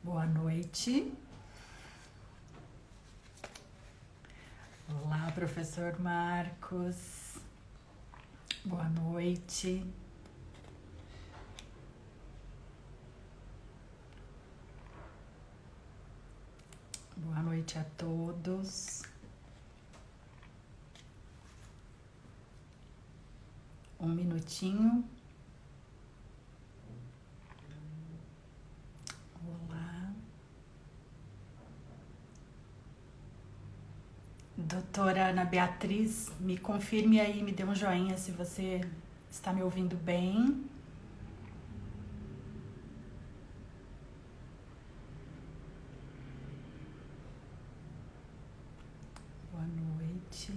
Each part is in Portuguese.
Boa noite. Olá, professor Marcos. Boa noite. Boa noite a todos. Um minutinho. Olá. Doutora Ana Beatriz, me confirme aí, me dê um joinha se você está me ouvindo bem. Boa noite.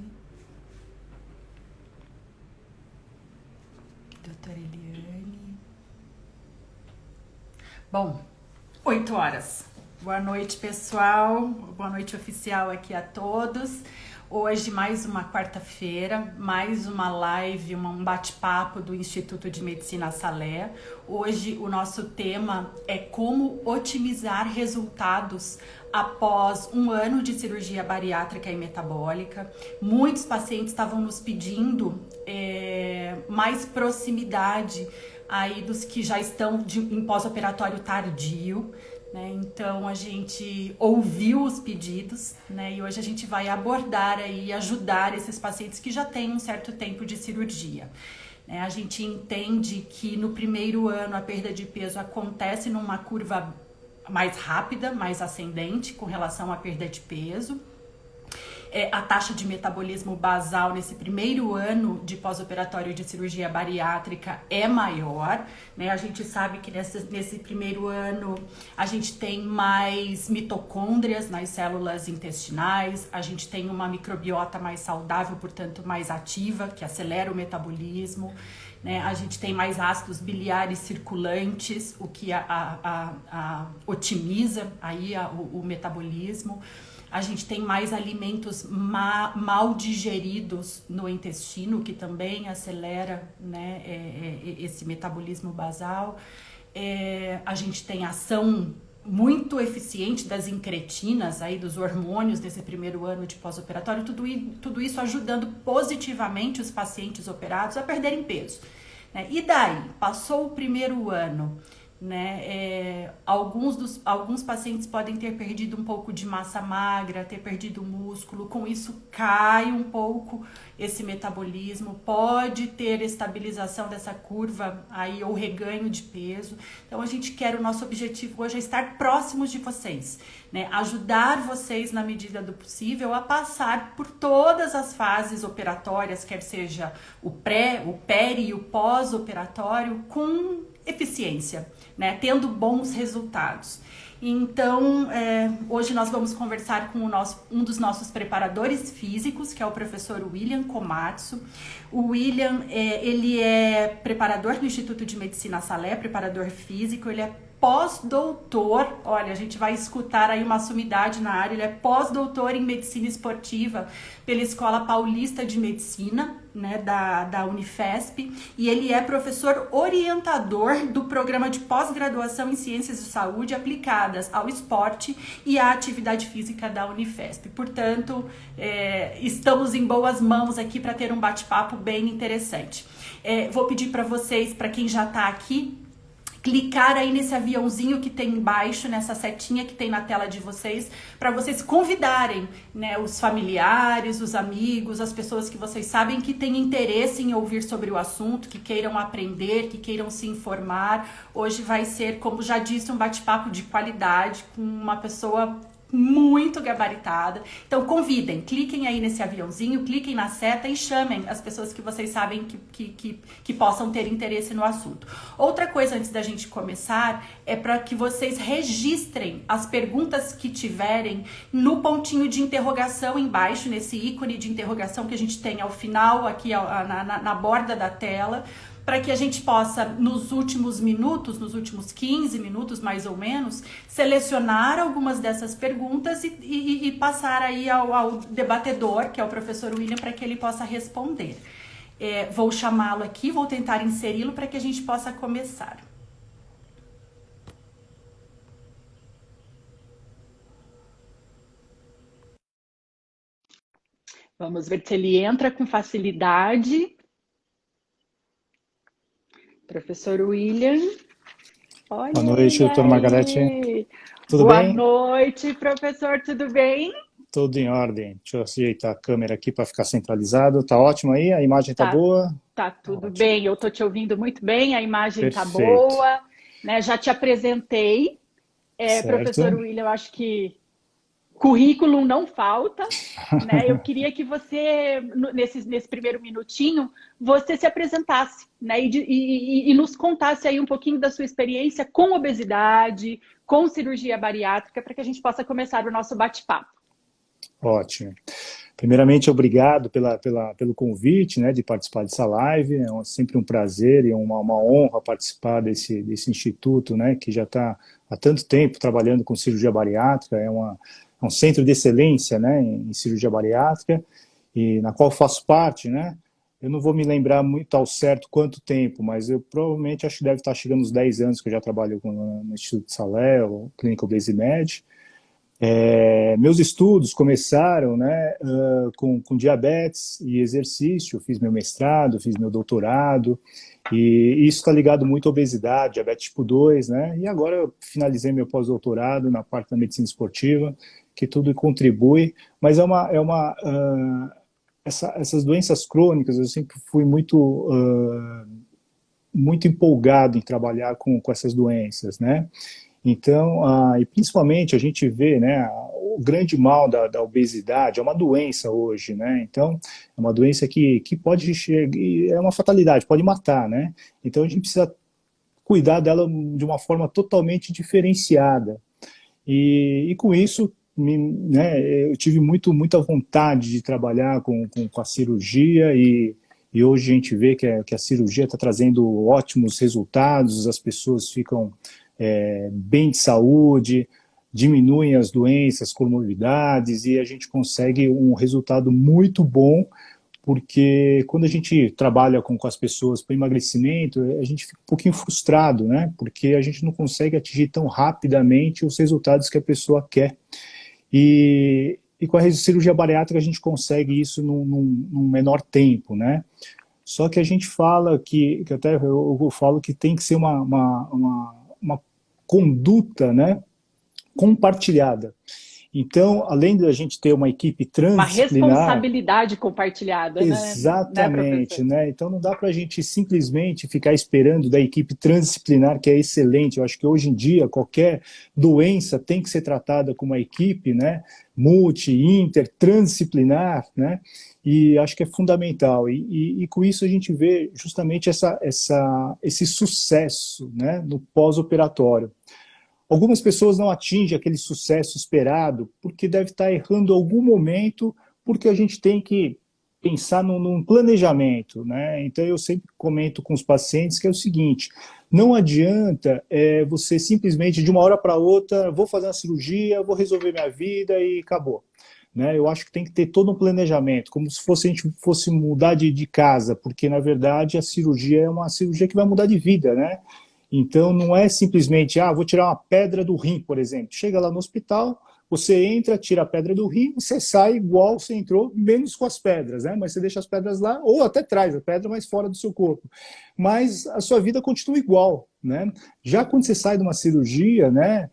Doutora Eliane. Bom, 8 horas. Boa noite, pessoal. Boa noite oficial aqui a todos. Hoje, mais uma quarta-feira, mais uma live, um bate-papo do Instituto de Medicina Salé. Hoje, o nosso tema é como otimizar resultados após um ano de cirurgia bariátrica e metabólica. Muitos pacientes estavam nos pedindo mais proximidade aí dos que já estão em pós-operatório tardio. Então a gente ouviu os pedidos, né? E hoje a gente vai abordar aí, ajudar esses pacientes que já têm um certo tempo de cirurgia. A gente entende que no primeiro ano a perda de peso acontece numa curva mais rápida, mais ascendente com relação à perda de peso. A taxa de metabolismo basal nesse primeiro ano de pós-operatório de cirurgia bariátrica é maior, né? A gente sabe que nesse primeiro ano a gente tem mais mitocôndrias nas células intestinais, a gente tem uma microbiota mais saudável, portanto mais ativa, que acelera o metabolismo, né? A gente tem mais ácidos biliares circulantes, o que otimiza aí o metabolismo. A gente tem mais alimentos mal digeridos no intestino, que também acelera, né, esse metabolismo basal. A gente tem ação muito eficiente das incretinas, aí, dos hormônios desse primeiro ano de pós-operatório, tudo isso ajudando positivamente os pacientes operados a perderem peso, né? E daí, passou o primeiro ano, né? Alguns pacientes podem ter perdido um pouco de massa magra, ter perdido músculo, com isso cai um pouco esse metabolismo, pode ter estabilização dessa curva aí ou reganho de peso. Então o nosso objetivo hoje é estar próximos de vocês, né? Ajudar vocês na medida do possível a passar por todas as fases operatórias, quer seja o pré, o peri e o pós-operatório, com eficiência, né? Tendo bons resultados. Então, hoje nós vamos conversar com um dos nossos preparadores físicos, que é o professor William Komatsu. O William, ele é preparador do Instituto de Medicina Salé, preparador físico, ele é pós-doutor, olha, a gente vai escutar aí uma sumidade na área, ele é pós-doutor em medicina esportiva pela Escola Paulista de Medicina, né, da Unifesp, e ele é professor orientador do programa de pós-graduação em Ciências de Saúde aplicadas ao esporte e à atividade física da Unifesp. Portanto, estamos em boas mãos aqui para ter um bate-papo bem interessante. Vou pedir para vocês, para quem já está aqui, clicar aí nesse aviãozinho que tem embaixo, nessa setinha que tem na tela de vocês, para vocês convidarem, né, os familiares, os amigos, as pessoas que vocês sabem que têm interesse em ouvir sobre o assunto, que queiram aprender, que queiram se informar. Hoje vai ser, como já disse, um bate-papo de qualidade com uma pessoa muito gabaritada. Então convidem, cliquem aí nesse aviãozinho, cliquem na seta e chamem as pessoas que vocês sabem que possam ter interesse no assunto. Outra coisa antes da gente começar é para que vocês registrem as perguntas que tiverem no pontinho de interrogação embaixo, nesse ícone de interrogação que a gente tem ao final, aqui na borda da tela, para que a gente possa, nos últimos minutos, nos últimos 15 minutos mais ou menos, selecionar algumas dessas perguntas e passar aí ao debatedor, que é o professor William, para que ele possa responder. Vou chamá-lo aqui, vou tentar inseri-lo para que a gente possa começar. Vamos ver se ele entra com facilidade. Professor William, Boa olha noite, ele doutora Margarete. aí. Tudo Boa bem? noite, professor, tudo bem? Tudo em ordem. Deixa eu ajeitar a câmera aqui para ficar centralizado. Tá ótimo aí? A imagem tá Tá, boa? tá tudo Ótimo. bem, eu tô te ouvindo muito bem, a imagem tá Perfeito. boa, né? Já te apresentei, professor Certo. William, eu acho que currículo não falta, né? Eu queria que você, nesse primeiro minutinho, você se apresentasse, né? E nos contasse aí um pouquinho da sua experiência com obesidade, com cirurgia bariátrica, para que a gente possa começar o nosso bate-papo. Ótimo. Primeiramente, obrigado pelo convite, né, de participar dessa live. Sempre um prazer e uma honra participar desse instituto, né, que já está há tanto tempo trabalhando com cirurgia bariátrica. É um centro de excelência, né, em cirurgia bariátrica, e na qual faço parte, né. Eu não vou me lembrar muito ao certo quanto tempo, mas eu provavelmente acho que deve estar chegando uns 10 anos que eu já trabalho no Instituto Salé, ou Clínica Obesimed. Meus estudos começaram, né, com diabetes e exercício. Eu fiz meu mestrado, fiz meu doutorado, e isso está ligado muito à obesidade, diabetes tipo 2, né, e agora eu finalizei meu pós-doutorado na parte da medicina esportiva, que tudo contribui, mas essas doenças crônicas, eu sempre fui muito empolgado em trabalhar com essas doenças, né. Então, e principalmente a gente vê, né, o grande mal da obesidade, é uma doença hoje, né, então é uma doença que pode chegar, é uma fatalidade, pode matar, né, então a gente precisa cuidar dela de uma forma totalmente diferenciada, e com isso, né, eu tive muita vontade de trabalhar com a cirurgia, e hoje a gente vê que a cirurgia está trazendo ótimos resultados, as pessoas ficam bem de saúde, diminuem as doenças, comorbidades, e a gente consegue um resultado muito bom, porque quando a gente trabalha com as pessoas para emagrecimento, a gente fica um pouquinho frustrado, né? Porque a gente não consegue atingir tão rapidamente os resultados que a pessoa quer. E com a cirurgia bariátrica a gente consegue isso num menor tempo, né? Só que a gente fala que até eu falo que tem que ser uma conduta, né, compartilhada. Então, além de a gente ter uma equipe Uma transdisciplinar. responsabilidade compartilhada, né, Exatamente, professor? né? Então não dá para a gente simplesmente ficar esperando da equipe transdisciplinar, que é excelente. Eu acho que hoje em dia qualquer doença tem que ser tratada com uma equipe, né? Multi, inter, transdisciplinar, né? E acho que é fundamental. E com isso a gente vê justamente esse sucesso, né? No pós-operatório. Algumas pessoas não atingem aquele sucesso esperado porque deve estar errando em algum momento, porque a gente tem que pensar num planejamento, né? Então eu sempre comento com os pacientes que é o seguinte: não adianta você simplesmente de uma hora para outra vou fazer uma cirurgia, vou resolver minha vida e acabou. Né? Eu acho que tem que ter todo um planejamento, como se a gente fosse mudar de casa, porque na verdade a cirurgia é uma cirurgia que vai mudar de vida, né? Então, não é simplesmente, vou tirar uma pedra do rim, por exemplo. Chega lá no hospital, você entra, tira a pedra do rim, você sai igual você entrou, menos com as pedras, né? Mas você deixa as pedras lá, ou até traz a pedra, mas fora do seu corpo. Mas a sua vida continua igual, né? Já quando você sai de uma cirurgia, né,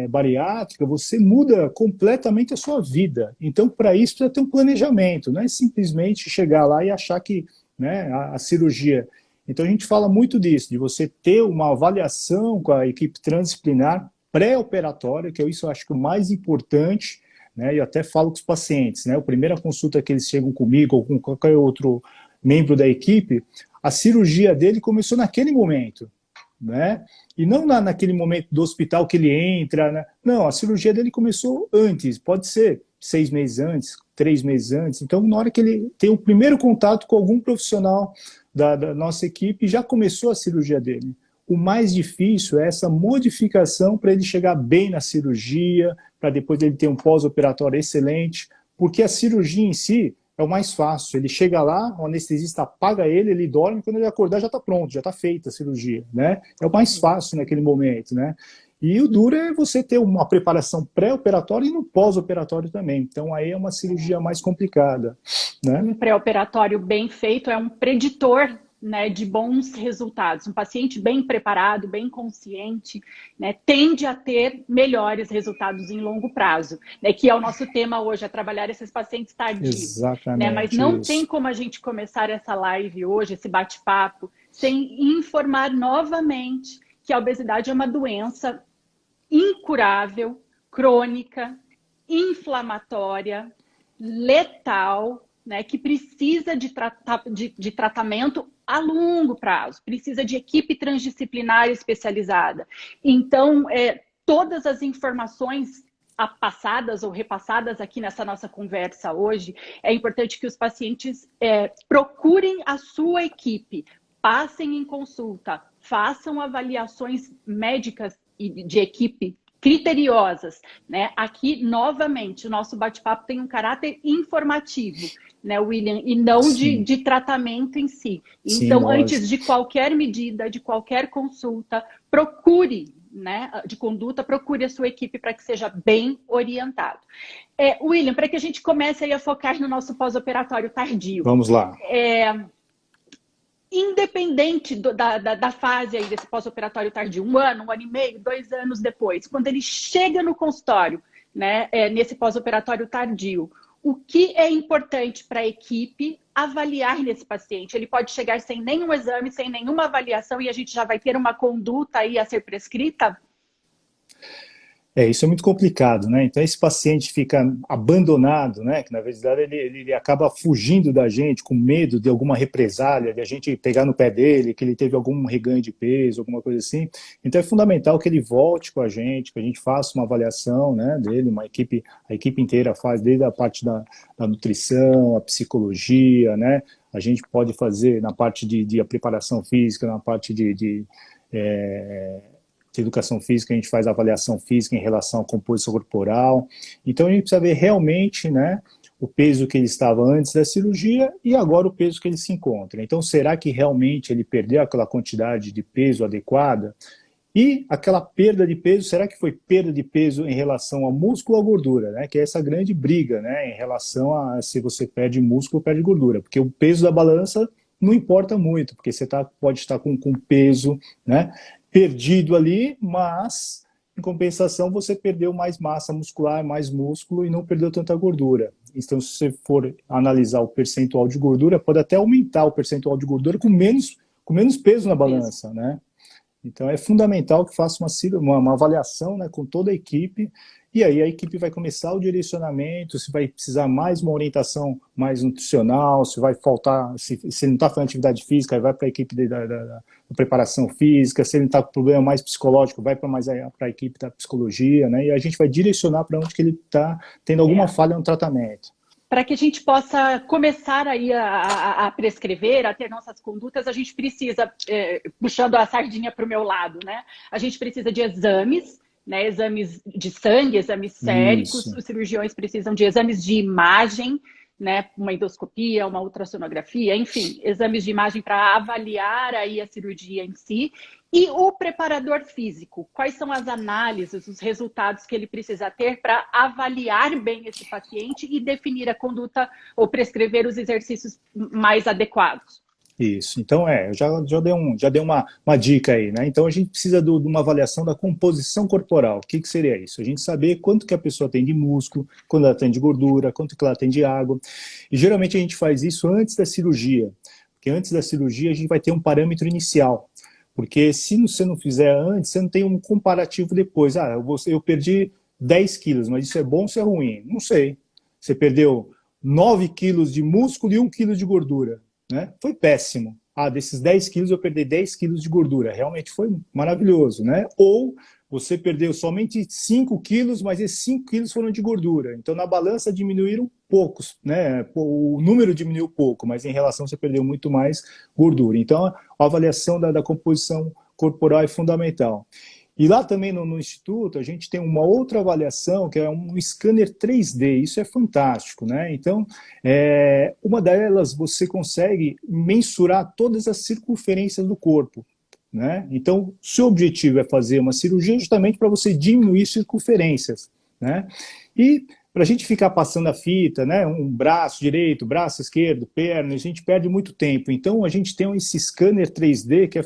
bariátrica, você muda completamente a sua vida. Então, para isso, precisa ter um planejamento, não é simplesmente chegar lá e achar que, né, a cirurgia. Então a gente fala muito disso, de você ter uma avaliação com a equipe transdisciplinar pré-operatória, que isso eu acho que é o mais importante, né? E eu até falo com os pacientes, né? A primeira consulta que eles chegam comigo ou com qualquer outro membro da equipe, a cirurgia dele começou naquele momento, né? E não naquele momento do hospital que ele entra, né? Não, a cirurgia dele começou antes, pode ser 6 meses antes, 3 meses antes. Então, na hora que ele tem o primeiro contato com algum profissional da nossa equipe, já começou a cirurgia dele. O mais difícil é essa modificação para ele chegar bem na cirurgia, para depois ele ter um pós-operatório excelente, porque a cirurgia em si é o mais fácil. Ele chega lá, o anestesista apaga ele dorme, quando ele acordar já está pronto, já está feita a cirurgia, né? É o mais fácil naquele momento, né? E o duro é você ter uma preparação pré-operatória e no pós-operatório também. Então aí é uma cirurgia mais complicada, né? Um pré-operatório bem feito é um preditor, né, de bons resultados. Um paciente bem preparado, bem consciente, né, tende a ter melhores resultados em longo prazo, né, que é o nosso tema hoje, é trabalhar esses pacientes tardios. Exatamente, né, mas não isso. tem como a gente começar essa live hoje, esse bate-papo, sem informar novamente que a obesidade é uma doença incurável, crônica, inflamatória, letal, né, que precisa de tratamento a longo prazo, precisa de equipe transdisciplinar especializada. Então, todas as informações passadas ou repassadas aqui nessa nossa conversa hoje, é importante que os pacientes procurem a sua equipe, passem em consulta, façam avaliações médicas e de equipe criteriosas, né? Aqui, novamente, o nosso bate-papo tem um caráter informativo, né, William, e não de tratamento em si. Então, Sim, antes de qualquer medida, de qualquer consulta, procure, né, de conduta, procure a sua equipe para que seja bem orientado. William, para que a gente comece aí a focar no nosso pós-operatório tardio. Vamos lá. Independente da fase aí desse pós-operatório tardio, 1 ano, 1 ano e meio, 2 anos depois, quando ele chega no consultório, né, nesse pós-operatório tardio, o que é importante para a equipe avaliar nesse paciente? Ele pode chegar sem nenhum exame, sem nenhuma avaliação e a gente já vai ter uma conduta aí a ser prescrita? Isso é muito complicado, né? Então esse paciente fica abandonado, né? Que na verdade ele acaba fugindo da gente com medo de alguma represália, de a gente pegar no pé dele, que ele teve algum reganho de peso, alguma coisa assim. Então é fundamental que ele volte com a gente, que a gente faça uma avaliação, né, dele, a equipe inteira faz, desde a parte da nutrição, a psicologia, né? A gente pode fazer na parte de a preparação física, na parte de educação física, a gente faz avaliação física em relação à composição corporal. Então a gente precisa ver realmente, né, o peso que ele estava antes da cirurgia e agora o peso que ele se encontra. Então será que realmente ele perdeu aquela quantidade de peso adequada? E aquela perda de peso, será que foi perda de peso em relação ao músculo ou à gordura? Né? Que é essa grande briga, né, em relação a se você perde músculo ou perde gordura. Porque o peso da balança não importa muito, porque você pode estar com peso, né, perdido ali, mas em compensação você perdeu mais massa muscular, mais músculo e não perdeu tanta gordura. Então se você for analisar o percentual de gordura, pode até aumentar o percentual de gordura com menos peso na balança, né? Então é fundamental que faça uma avaliação, né, com toda a equipe, e aí a equipe vai começar o direcionamento, se vai precisar mais uma orientação mais nutricional, se vai faltar, se não está fazendo atividade física, aí vai para a equipe da preparação física, se ele está com problema mais psicológico, vai para a equipe da psicologia, né, e a gente vai direcionar para onde que ele está tendo alguma falha no tratamento. Para que a gente possa começar aí a prescrever, a ter nossas condutas, a gente precisa, puxando a sardinha para o meu lado, né? A gente precisa de exames, né? Exames de sangue, exames séricos, os cirurgiões precisam de exames de imagem, né? Uma endoscopia, uma ultrassonografia, enfim, exames de imagem para avaliar aí a cirurgia em si. E o preparador físico, quais são as análises, os resultados que ele precisa ter para avaliar bem esse paciente e definir a conduta ou prescrever os exercícios mais adequados? Isso, então já dei uma dica aí, né? Então a gente precisa de uma avaliação da composição corporal. O que seria isso? A gente saber quanto que a pessoa tem de músculo, quando ela tem de gordura, quanto que ela tem de água. E geralmente a gente faz isso antes da cirurgia, porque antes da cirurgia a gente vai ter um parâmetro inicial. Porque se você não fizer antes, você não tem um comparativo depois. Eu perdi 10 quilos, mas isso é bom ou isso é ruim? Não sei. Você perdeu 9 quilos de músculo e 1 quilo de gordura. Né? Foi péssimo. Desses 10 quilos eu perdi 10 quilos de gordura. Realmente foi maravilhoso. Né? Ou você perdeu somente 5 quilos, mas esses 5 quilos foram de gordura. Então na balança diminuíram poucos, né? O número diminuiu pouco, mas em relação você perdeu muito mais gordura. Então a avaliação da composição corporal é fundamental. E lá também no Instituto a gente tem uma outra avaliação que é um scanner 3D, isso é fantástico, né? Então, uma delas você consegue mensurar todas as circunferências do corpo. né? Então, seu objetivo é fazer uma cirurgia justamente para você diminuir circunferências, né? E para a gente ficar passando a fita, né? Um braço direito, braço esquerdo, perna, a gente perde muito tempo. Então, a gente tem esse scanner 3D, que é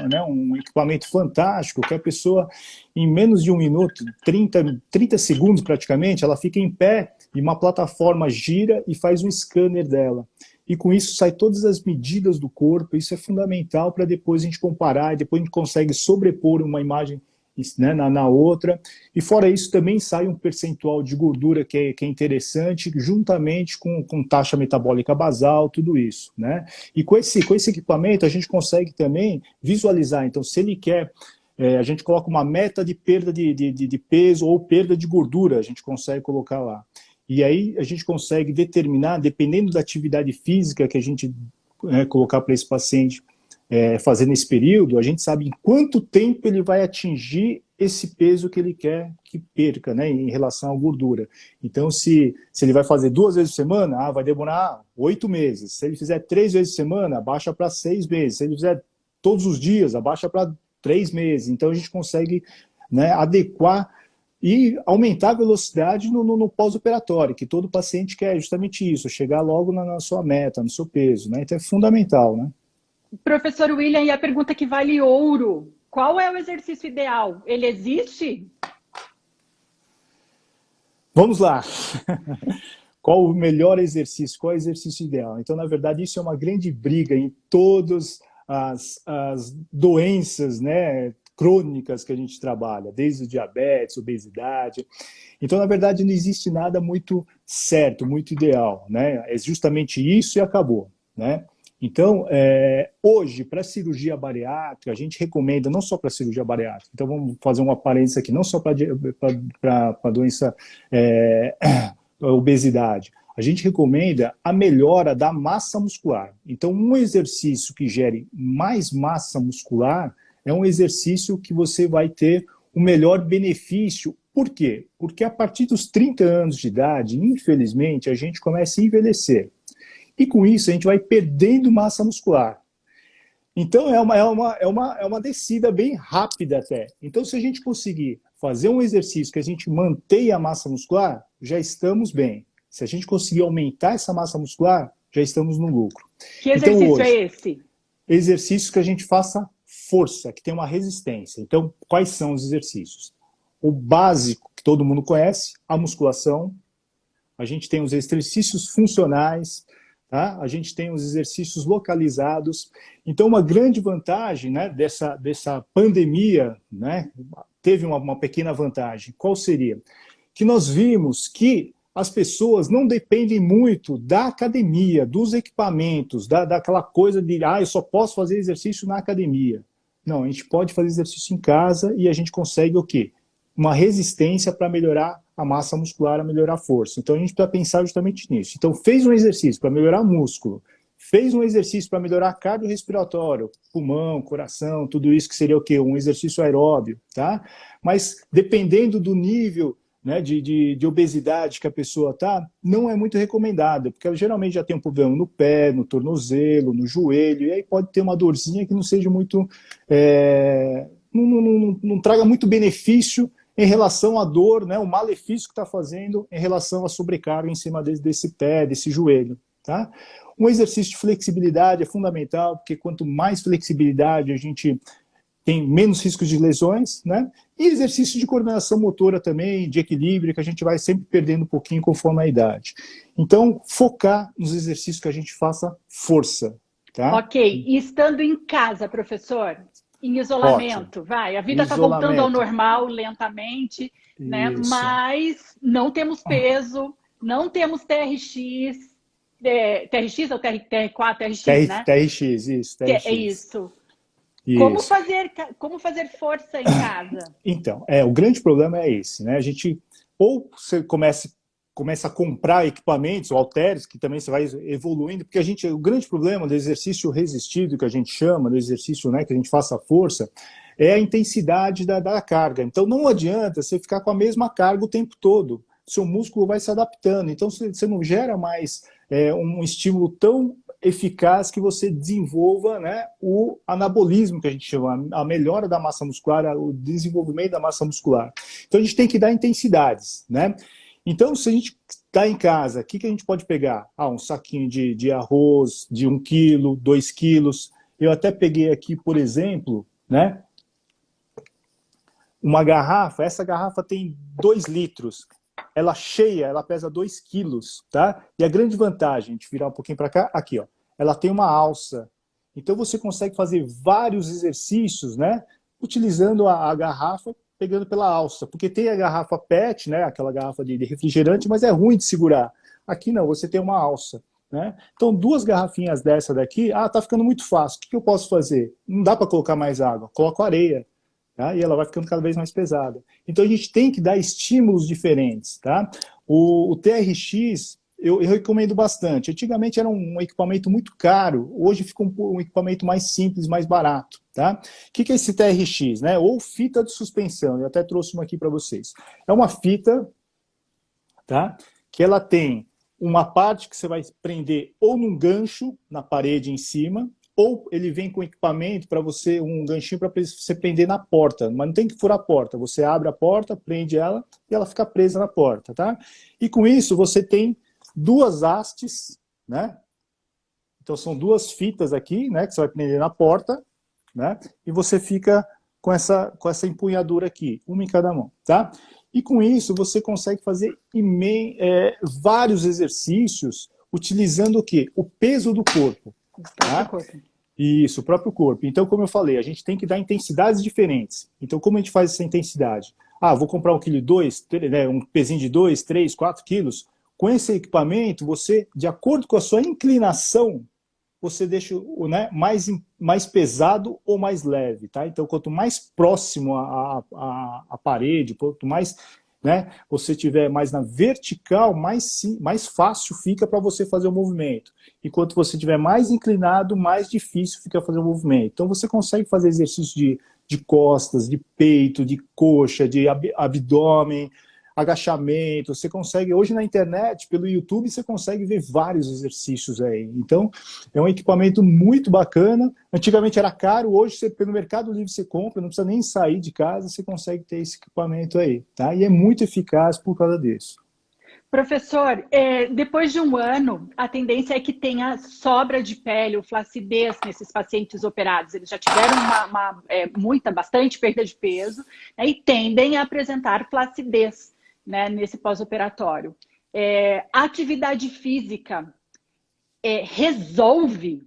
né, um equipamento fantástico, que a pessoa, em menos de 1 minuto, 30 segundos praticamente, ela fica em pé e uma plataforma gira e faz um scanner dela. E com isso sai todas as medidas do corpo, isso é fundamental para depois a gente comparar, e depois a gente consegue sobrepor uma imagem, né, na outra, e fora isso também sai um percentual de gordura que é interessante, juntamente com taxa metabólica basal, tudo isso, né? E com esse equipamento a gente consegue também visualizar, então se ele quer, a gente coloca uma meta de perda de peso ou perda de gordura, a gente consegue colocar lá. E aí a gente consegue determinar, dependendo da atividade física que a gente colocar para esse paciente fazer nesse período, a gente sabe em quanto tempo ele vai atingir esse peso que ele quer que perca, né, em relação à gordura. Então, se ele vai fazer 2 vezes por semana, vai demorar 8 meses. Se ele fizer 3 vezes por semana, abaixa para 6 meses. Se ele fizer todos os dias, abaixa para 3 meses. Então, a gente consegue, né, adequar e aumentar a velocidade no pós-operatório, que todo paciente quer justamente isso, chegar logo na sua meta, no seu peso, né? Então é fundamental, né? Professor William, e a pergunta que vale ouro, qual é o exercício ideal? Ele existe? Vamos lá! Qual o melhor exercício? Qual é o exercício ideal? Então, na verdade, isso é uma grande briga em todas as doenças, né, crônicas que a gente trabalha, desde o diabetes, obesidade. Então, na verdade, não existe nada muito certo, muito ideal, né? É justamente isso e acabou, né? Então, hoje, para cirurgia bariátrica, a gente recomenda, não só para cirurgia bariátrica, então vamos fazer uma parênteses aqui, não só para a doença obesidade, a gente recomenda a melhora da massa muscular. Então, um exercício que gere mais massa muscular é um exercício que você vai ter o melhor benefício. Por quê? Porque a partir dos 30 anos de idade, infelizmente, a gente começa a envelhecer. E com isso a gente vai perdendo massa muscular. Então é uma descida bem rápida até. Então se a gente conseguir fazer um exercício que a gente mantenha a massa muscular, já estamos bem. Se a gente conseguir aumentar essa massa muscular, já estamos no lucro. Que exercício então, hoje, é esse? Exercícios que a gente faça força, que tem uma resistência. Então, quais são os exercícios? O básico, que todo mundo conhece, a musculação. A gente tem os exercícios funcionais, tá? A gente tem os exercícios localizados. Então, uma grande vantagem, né, dessa pandemia, né, teve uma pequena vantagem. Qual seria? Que nós vimos que as pessoas não dependem muito da academia, dos equipamentos, daquela coisa de, eu só posso fazer exercício na academia. Não, a gente pode fazer exercício em casa e a gente consegue o quê? Uma resistência para melhorar a massa muscular, a melhorar a força. Então a gente precisa pensar justamente nisso. Então fez um exercício para melhorar músculo, fez um exercício para melhorar cardiorrespiratório, pulmão, coração, tudo isso que seria o quê? Um exercício aeróbio, tá? Mas dependendo do nível, né, de obesidade que a pessoa está, não é muito recomendado, porque ela geralmente já tem um problema no pé, no tornozelo, no joelho, e aí pode ter uma dorzinha que não seja muito, não traga muito benefício em relação à dor, né, o malefício que está fazendo em relação à sobrecarga em cima desse pé, desse joelho. Tá? Um exercício de flexibilidade é fundamental, porque quanto mais flexibilidade a gente tem menos riscos de lesões, né? E exercício de coordenação motora também, de equilíbrio, que a gente vai sempre perdendo um pouquinho conforme a idade. Então, focar nos exercícios que a gente faça força, tá? Ok. E estando em casa, professor, em isolamento, ótimo. Vai, a vida está voltando ao normal lentamente, né? Mas não temos peso, não temos TRX, TRX ou TR4, TRX, né? TRX, isso, TRX. É isso. Como fazer força em casa? Então, o grande problema é esse, né? A gente, ou você começa a comprar equipamentos, ou halteres, que também você vai evoluindo, porque o grande problema do exercício resistido, que a gente chama, do exercício, né, que a gente faça força, é a intensidade da carga. Então não adianta você ficar com a mesma carga o tempo todo. Seu músculo vai se adaptando. Então você não gera mais um estímulo tão eficaz que você desenvolva, né, o anabolismo, que a gente chama, a melhora da massa muscular, o desenvolvimento da massa muscular. Então a gente tem que dar intensidades, né? Então, se a gente está em casa, o que a gente pode pegar? Um saquinho de arroz de 1 quilo, 2 quilos. Eu até peguei aqui, por exemplo, né, uma garrafa. Essa garrafa tem 2 litros. Ela cheia, ela pesa 2 quilos, tá? E a grande vantagem, a gente virar um pouquinho para cá, aqui, ó, ela tem uma alça. Então você consegue fazer vários exercícios, né, utilizando a garrafa, pegando pela alça, porque tem a garrafa PET, né, aquela garrafa de refrigerante, mas é ruim de segurar. Aqui não, você tem uma alça, né? Então 2 garrafinhas dessa daqui, tá ficando muito fácil, o que eu posso fazer? Não dá para colocar mais água, coloco areia, tá? E ela vai ficando cada vez mais pesada. Então a gente tem que dar estímulos diferentes, tá? O TRX, eu recomendo bastante. Antigamente era um equipamento muito caro, hoje fica um equipamento mais simples, mais barato, tá? O que é esse TRX, né? Ou fita de suspensão, eu até trouxe uma aqui para vocês. É uma fita, tá? Que ela tem uma parte que você vai prender ou num gancho na parede em cima, ou ele vem com equipamento para você, um ganchinho para você prender na porta, mas não tem que furar a porta, você abre a porta, prende ela e ela fica presa na porta, tá? E com isso você tem 2 hastes, né? Então são 2 fitas aqui, né, que você vai prender na porta, né? E você fica com essa empunhadura aqui, uma em cada mão, tá? E com isso você consegue fazer vários exercícios utilizando o quê? O peso do corpo. Tá? Isso, o próprio corpo. Então, como eu falei, a gente tem que dar intensidades diferentes. Então, como a gente faz essa intensidade? Vou comprar 1,2 kg, né, um pezinho de 2, 3, 4 quilos. Com esse equipamento, você, de acordo com a sua inclinação, você deixa, né, mais pesado ou mais leve, tá? Então, quanto mais próximo à parede, quanto mais, né, você tiver mais na vertical, mais fácil fica para você fazer o movimento. Enquanto você estiver mais inclinado, mais difícil fica fazer o movimento. Então, você consegue fazer exercícios de costas, de peito, de coxa, de abdômen, agachamento. Você consegue, hoje na internet, pelo YouTube, você consegue ver vários exercícios aí. Então, é um equipamento muito bacana. Antigamente era caro, hoje você, pelo Mercado Livre você compra, não precisa nem sair de casa, você consegue ter esse equipamento aí, tá? E é muito eficaz por causa disso. Professor, depois de um ano, a tendência é que tenha sobra de pele ou flacidez nesses pacientes operados. Eles já tiveram bastante perda de peso, né, e tendem a apresentar flacidez, né, nesse pós-operatório. A atividade física resolve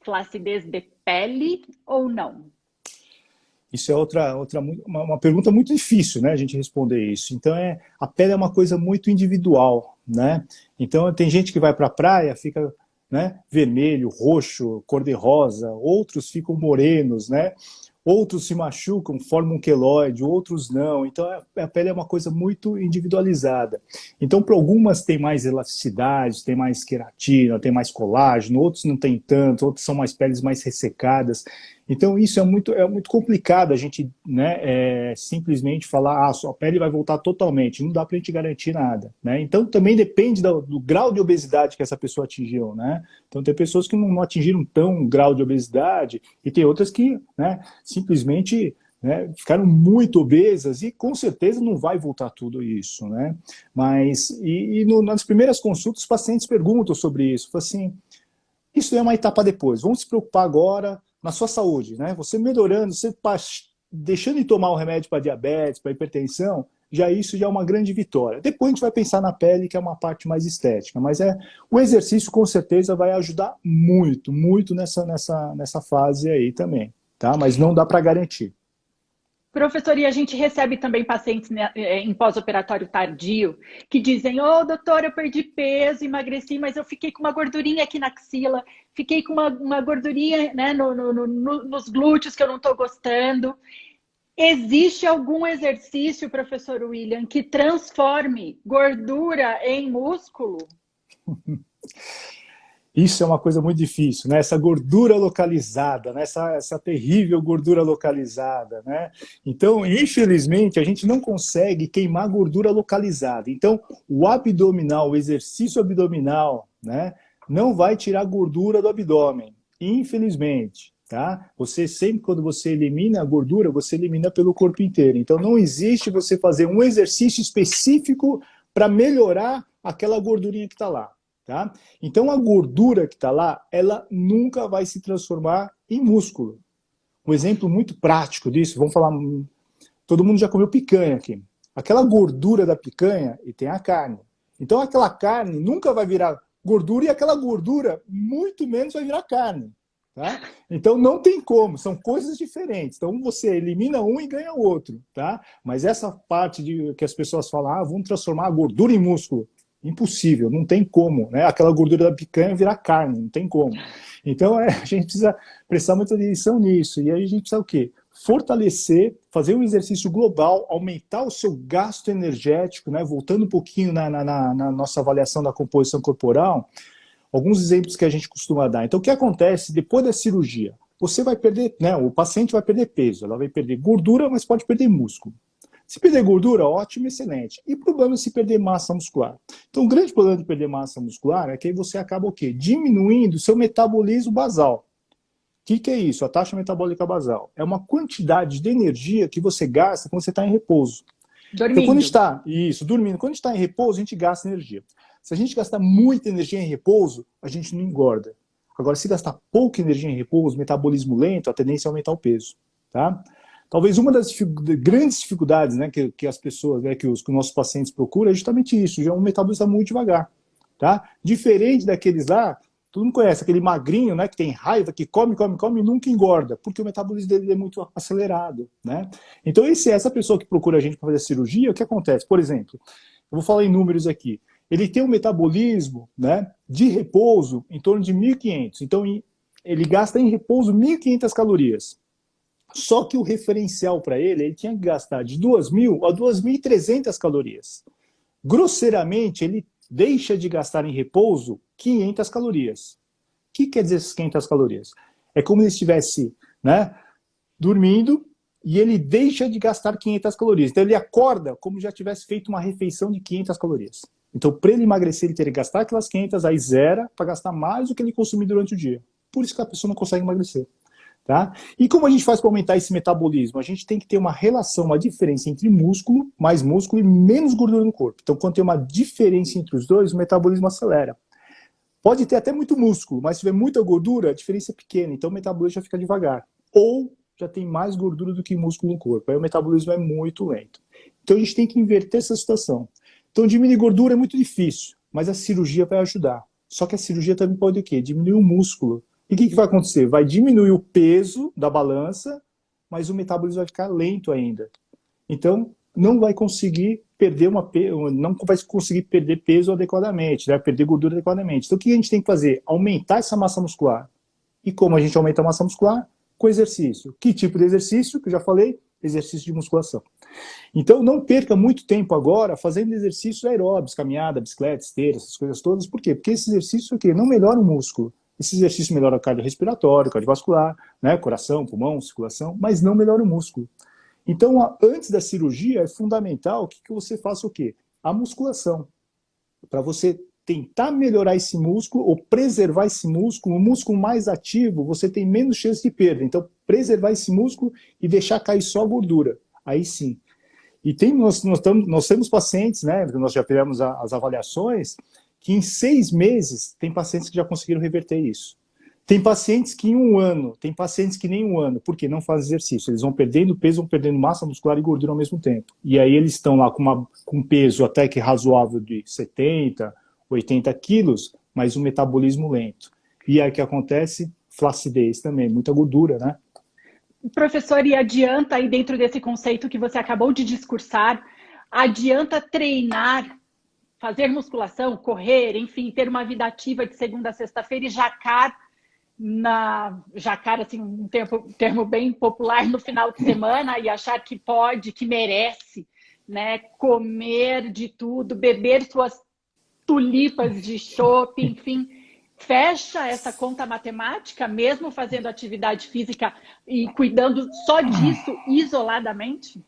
flacidez de pele ou não? Isso é uma pergunta muito difícil, né, a gente responder isso. Então, a pele é uma coisa muito individual, né? Então, tem gente que vai para a praia, fica, né, vermelho, roxo, cor-de-rosa, outros ficam morenos, né? Outros se machucam, formam um queloide, outros não. Então, a pele é uma coisa muito individualizada. Então, para algumas tem mais elasticidade, tem mais queratina, tem mais colágeno, outros não tem tanto, outros são mais peles mais ressecadas. Então, isso é muito complicado a gente, né, simplesmente falar, a sua pele vai voltar totalmente. Não dá para a gente garantir nada, né? Então, também depende do grau de obesidade que essa pessoa atingiu, né? Então, tem pessoas que não atingiram tão grau de obesidade e tem outras que, né, simplesmente, né, ficaram muito obesas e com certeza não vai voltar tudo isso, né? Mas, nas primeiras consultas, os pacientes perguntam sobre isso. Falam assim, isso é uma etapa depois, vamos se preocupar agora na sua saúde, né? Você melhorando, você deixando de tomar o remédio para diabetes, para hipertensão, isso já é uma grande vitória. Depois a gente vai pensar na pele, que é uma parte mais estética, mas o exercício com certeza vai ajudar muito, muito nessa fase aí também, tá? Mas não dá para garantir. Professor, e a gente recebe também pacientes, né, em pós-operatório tardio que dizem, doutor, eu perdi peso, emagreci, mas eu fiquei com uma gordurinha aqui na axila, fiquei com uma gordurinha, né, nos glúteos que eu não estou gostando. Existe algum exercício, professor William, que transforme gordura em músculo? Isso é uma coisa muito difícil, né? Essa gordura localizada, né? essa terrível gordura localizada, né? Então, infelizmente, a gente não consegue queimar gordura localizada. Então, o abdominal, o exercício abdominal, né, não vai tirar gordura do abdômen, infelizmente. Tá? Você sempre, quando você elimina a gordura, você elimina pelo corpo inteiro. Então não existe você fazer um exercício específico para melhorar aquela gordurinha que está lá. Tá? Então a gordura que está lá, ela nunca vai se transformar em músculo. Um exemplo muito prático disso, vamos falar, todo mundo já comeu picanha aqui. Aquela gordura da picanha, e tem a carne. Então aquela carne nunca vai virar gordura, e aquela gordura muito menos vai virar carne. Tá? Então não tem como, são coisas diferentes. Então você elimina um e ganha o outro. Tá? Mas essa parte de que as pessoas falam, vamos transformar a gordura em músculo. Impossível, não tem como. Né? Aquela gordura da picanha virar carne, não tem como. Então a gente precisa prestar muita atenção nisso. E aí a gente precisa o quê? Fortalecer, fazer um exercício global, aumentar o seu gasto energético, né? Voltando um pouquinho na nossa avaliação da composição corporal, alguns exemplos que a gente costuma dar. Então, o que acontece depois da cirurgia? Você vai perder, né, o paciente vai perder peso, ela vai perder gordura, mas pode perder músculo. Se perder gordura, ótimo, excelente. E o problema é se perder massa muscular. Então, o grande problema de perder massa muscular é que aí você acaba o quê? Diminuindo o seu metabolismo basal. O que é isso? A taxa metabólica basal. É uma quantidade de energia que você gasta quando você está em repouso. Dormindo. Então, quando a gente está, dormindo, quando a gente está em repouso, a gente gasta energia. Se a gente gastar muita energia em repouso, a gente não engorda. Agora, se gastar pouca energia em repouso, metabolismo lento, a tendência é aumentar o peso. Tá? Talvez uma das grandes dificuldades, né, que as pessoas, né, que os nossos pacientes procuram é justamente isso, já é um metabolismo muito devagar. Tá? Diferente daqueles lá, todo mundo conhece aquele magrinho, né, que tem raiva, que come e nunca engorda, porque o metabolismo dele é muito acelerado. Né? Então, essa pessoa que procura a gente para fazer a cirurgia, o que acontece? Por exemplo, eu vou falar em números aqui. Ele tem um metabolismo, né, de repouso em torno de 1.500. Então, ele gasta em repouso 1.500 calorias. Só que o referencial para ele tinha que gastar de 2.000 a 2.300 calorias. Grosseiramente, ele deixa de gastar em repouso 500 calorias. O que quer dizer essas 500 calorias? É como se ele estivesse, né, dormindo e ele deixa de gastar 500 calorias. Então, ele acorda como se já tivesse feito uma refeição de 500 calorias. Então, para ele emagrecer, ele teria que gastar aquelas 500, aí zera para gastar mais do que ele consumir durante o dia. Por isso que a pessoa não consegue emagrecer. Tá? E como a gente faz para aumentar esse metabolismo? A gente tem que ter uma relação, uma diferença entre mais músculo e menos gordura no corpo. Então, quando tem uma diferença entre os dois, o metabolismo acelera. Pode ter até muito músculo, mas se tiver muita gordura, a diferença é pequena, então o metabolismo já fica devagar. Ou já tem mais gordura do que músculo no corpo, aí o metabolismo é muito lento. Então, a gente tem que inverter essa situação. Então, diminuir gordura é muito difícil, mas a cirurgia vai ajudar. Só que a cirurgia também pode o quê? Diminuir o músculo. E o que vai acontecer? Vai diminuir o peso da balança, mas o metabolismo vai ficar lento ainda. Então, não vai conseguir perder peso adequadamente, vai perder gordura adequadamente. Então, o que a gente tem que fazer? Aumentar essa massa muscular. E como a gente aumenta a massa muscular? Com exercício. Que tipo de exercício? Que eu já falei, exercício de musculação. Então, não perca muito tempo agora fazendo exercícios aeróbicos, caminhada, bicicleta, esteira, essas coisas todas. Por quê? Porque esse exercício aqui não melhora o músculo. Esse exercício melhora o cardiorrespiratório, cardiovascular, né, coração, pulmão, circulação, mas não melhora o músculo. Então, antes da cirurgia, é fundamental que você faça o quê? A musculação. Para você tentar melhorar esse músculo ou preservar esse músculo, um músculo mais ativo, você tem menos chance de perda. Então, preservar esse músculo e deixar cair só a gordura. Aí sim. E nós temos pacientes, né, nós já fizemos as avaliações, que em 6 meses tem pacientes que já conseguiram reverter isso. Tem pacientes que em 1 ano, tem pacientes que nem 1 ano, porque não fazem exercício. Eles vão perdendo peso, vão perdendo massa muscular e gordura ao mesmo tempo. E aí eles estão lá com peso até que razoável de 70, 80 quilos, mas um metabolismo lento. E aí o que acontece? Flacidez também, muita gordura, né? Professor, e adianta aí dentro desse conceito que você acabou de discursar, adianta treinar, fazer musculação, correr, enfim, ter uma vida ativa de segunda a sexta-feira e jacar, assim, um termo bem popular no final de semana e achar que pode, que merece, né, comer de tudo, beber suas tulipas de chopp, enfim, fecha essa conta matemática, mesmo fazendo atividade física e cuidando só disso isoladamente?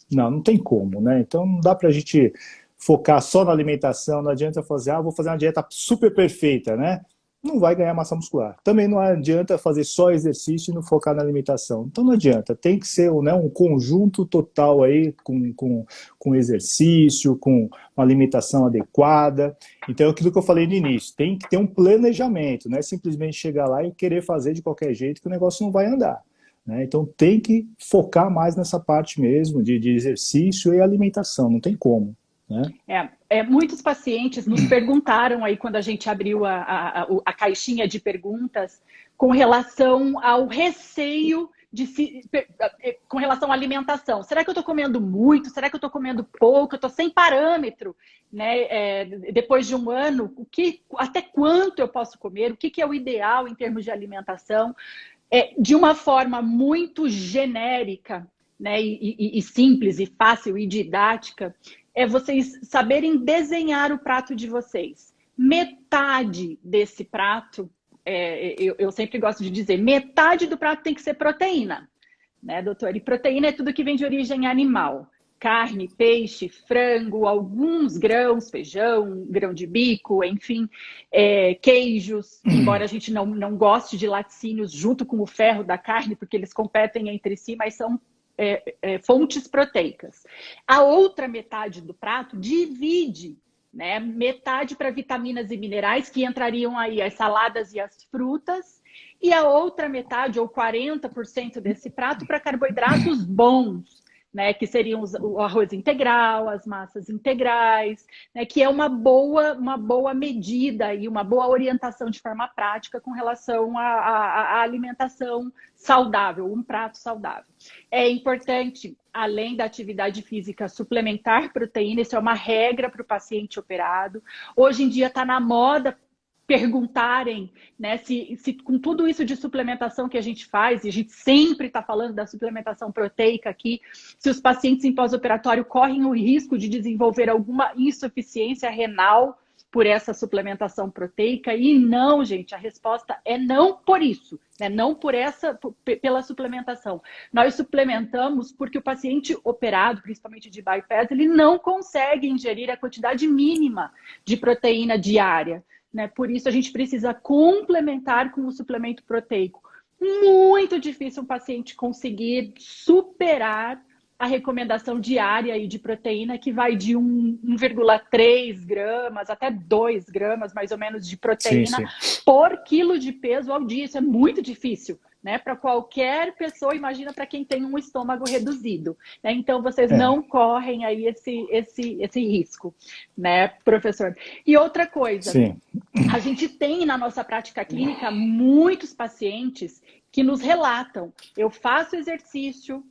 Não tem como, né? Então não dá pra gente focar só na alimentação, não adianta fazer, vou fazer uma dieta super perfeita, né? não vai ganhar massa muscular. Também não adianta fazer só exercício e não focar na alimentação. Então não adianta, tem que ser, né, um conjunto total aí com exercício, com uma alimentação adequada. Então é aquilo que eu falei no início, tem que ter um planejamento, não é simplesmente chegar lá e querer fazer de qualquer jeito que o negócio não vai andar. Né? Então tem que focar mais nessa parte mesmo de exercício e alimentação, não tem como. Né? Muitos pacientes nos perguntaram aí quando a gente abriu a caixinha de perguntas com relação ao receio com relação à alimentação. Será que eu estou comendo muito? Será que eu estou comendo pouco? Eu estou sem parâmetro, né? Depois de um ano, até quanto eu posso comer? O que é o ideal em termos de alimentação? De uma forma muito genérica, né? E simples, e fácil, e didática, é vocês saberem desenhar o prato de vocês. Metade desse prato, eu sempre gosto de dizer, metade do prato tem que ser proteína, né, doutor? E proteína é tudo que vem de origem animal. Carne, peixe, frango, alguns grãos, feijão, grão de bico, enfim, queijos, embora a gente não goste de laticínios junto com o ferro da carne, porque eles competem entre si, mas são fontes proteicas. A outra metade do prato divide, né? Metade para vitaminas e minerais, que entrariam aí as saladas e as frutas, e a outra metade, ou 40% desse prato, para carboidratos bons, né, que seriam o arroz integral, as massas integrais, né, que é uma boa medida e uma boa orientação de forma prática com relação à alimentação saudável, um prato saudável. É importante, além da atividade física, suplementar proteína, isso é uma regra para o paciente operado. Hoje em dia está na moda perguntarem, né, se com tudo isso de suplementação que a gente faz, e a gente sempre está falando da suplementação proteica aqui, se os pacientes em pós-operatório correm o risco de desenvolver alguma insuficiência renal por essa suplementação proteica. E não, gente, a resposta é não por isso, né? Não pela suplementação. Nós suplementamos porque o paciente operado, principalmente de bypass, ele não consegue ingerir a quantidade mínima de proteína diária. Né? Por isso, a gente precisa complementar com o suplemento proteico. Muito difícil um paciente conseguir superar a recomendação diária de proteína, que vai de 1,3 gramas até 2 gramas, mais ou menos, de proteína por quilo de peso ao dia. Isso é muito difícil, né? Para qualquer pessoa, imagina para quem tem um estômago reduzido. Né? Então, vocês não correm aí esse risco, né, professor? E outra coisa, a gente tem na nossa prática clínica muitos pacientes que nos relatam: eu faço exercício,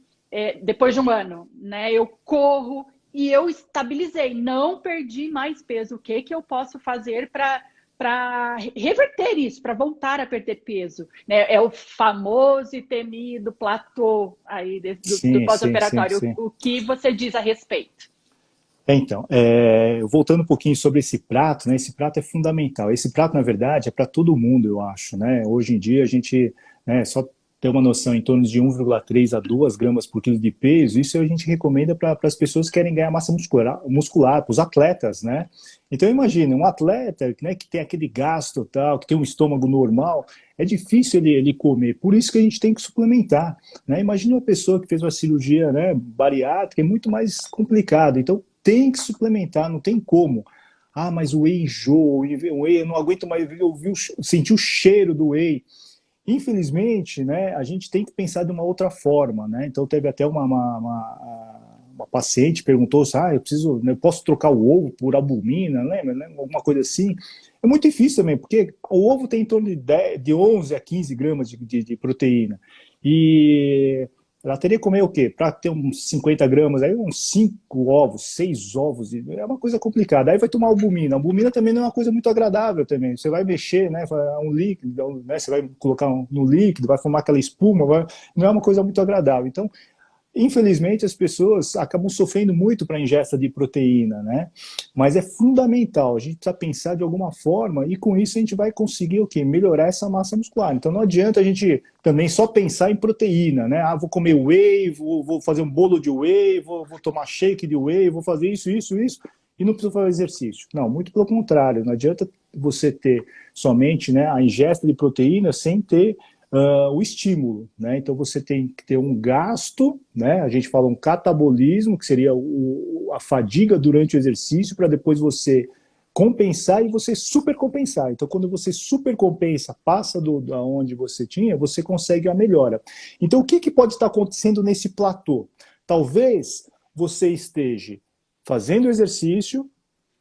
depois de um ano, né, eu corro e eu estabilizei, não perdi mais peso. O que eu posso fazer para reverter isso, para voltar a perder peso? Né? É o famoso e temido platô aí do pós-operatório. O que você diz a respeito? Então, voltando um pouquinho sobre esse prato, né? Esse prato é fundamental. Esse prato, na verdade, é para todo mundo, eu acho, né? Hoje em dia, a gente, né, só ter uma noção em torno de 1,3 a 2 gramas por quilo de peso, isso a gente recomenda para as pessoas que querem ganhar massa muscular, para os atletas, né? Então imagine, um atleta, né, que tem aquele gasto tal, que tem um estômago normal, é difícil ele comer, por isso que a gente tem que suplementar, né? Imagine uma pessoa que fez uma cirurgia, né, bariátrica, é muito mais complicado, então tem que suplementar, não tem como. Ah, mas o whey enjoa, o whey eu não aguento mais sentir o cheiro do whey. Infelizmente, né, a gente tem que pensar de uma outra forma, né? Então teve até uma paciente perguntou se eu posso trocar o ovo por albumina, lembra, né? Alguma coisa assim. É muito difícil também, porque o ovo tem em torno de 11 a 15 gramas de proteína. E ela teria que comer o quê? Para ter uns 50 gramas, aí uns 5 ovos, 6 ovos, é uma coisa complicada. Aí vai tomar albumina. A albumina também não é uma coisa muito agradável também. Você vai mexer, né? Um líquido, né? Você vai colocar no líquido, vai formar aquela espuma, não é uma coisa muito agradável. Então, infelizmente, as pessoas acabam sofrendo muito para a ingesta de proteína, né? Mas é fundamental, a gente precisa pensar de alguma forma e com isso a gente vai conseguir o quê? Melhorar essa massa muscular. Então não adianta a gente também só pensar em proteína, né? Vou comer whey, vou fazer um bolo de whey, vou tomar shake de whey, vou fazer isso, e não preciso fazer exercício. Não, muito pelo contrário, não adianta você ter somente, né, a ingesta de proteína sem ter o estímulo, né? Então você tem que ter um gasto, né? A gente fala um catabolismo, que seria a fadiga durante o exercício, para depois você compensar e você supercompensar. Então, quando você supercompensa, passa da onde você tinha, você consegue a melhora. Então, o que pode estar acontecendo nesse platô? Talvez você esteja fazendo exercício,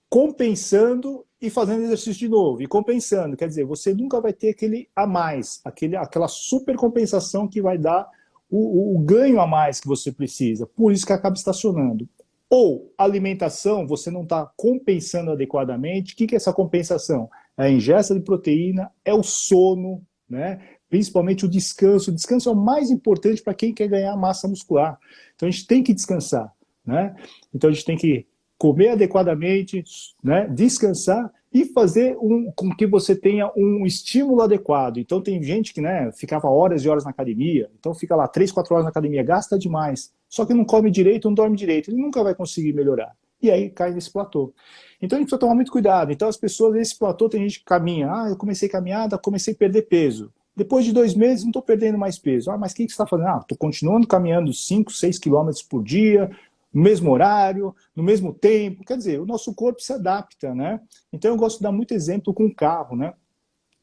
compensando e fazendo exercício de novo, e compensando. Quer dizer, você nunca vai ter aquele a mais, aquela supercompensação que vai dar o ganho a mais que você precisa. Por isso que acaba estacionando. Ou alimentação, você não está compensando adequadamente. O que é essa compensação? É a ingesta de proteína, é o sono, né? Principalmente o descanso. O descanso é o mais importante para quem quer ganhar massa muscular. Então a gente tem que descansar, né? Então a gente tem que comer adequadamente, né? Descansar e fazer com que você tenha um estímulo adequado. Então tem gente que, né, ficava horas e horas na academia, então fica lá 3, 4 horas na academia, gasta demais, só que não come direito, não dorme direito, ele nunca vai conseguir melhorar. E aí cai nesse platô. Então a gente precisa tomar muito cuidado. Então as pessoas, nesse platô, tem gente que caminha, eu comecei a caminhada, comecei a perder peso. Depois de 2 meses, não estou perdendo mais peso. Mas o que você está fazendo? Estou continuando caminhando 5, 6 quilômetros por dia, no mesmo horário, no mesmo tempo. Quer dizer, o nosso corpo se adapta, né? Então eu gosto de dar muito exemplo com o carro, né?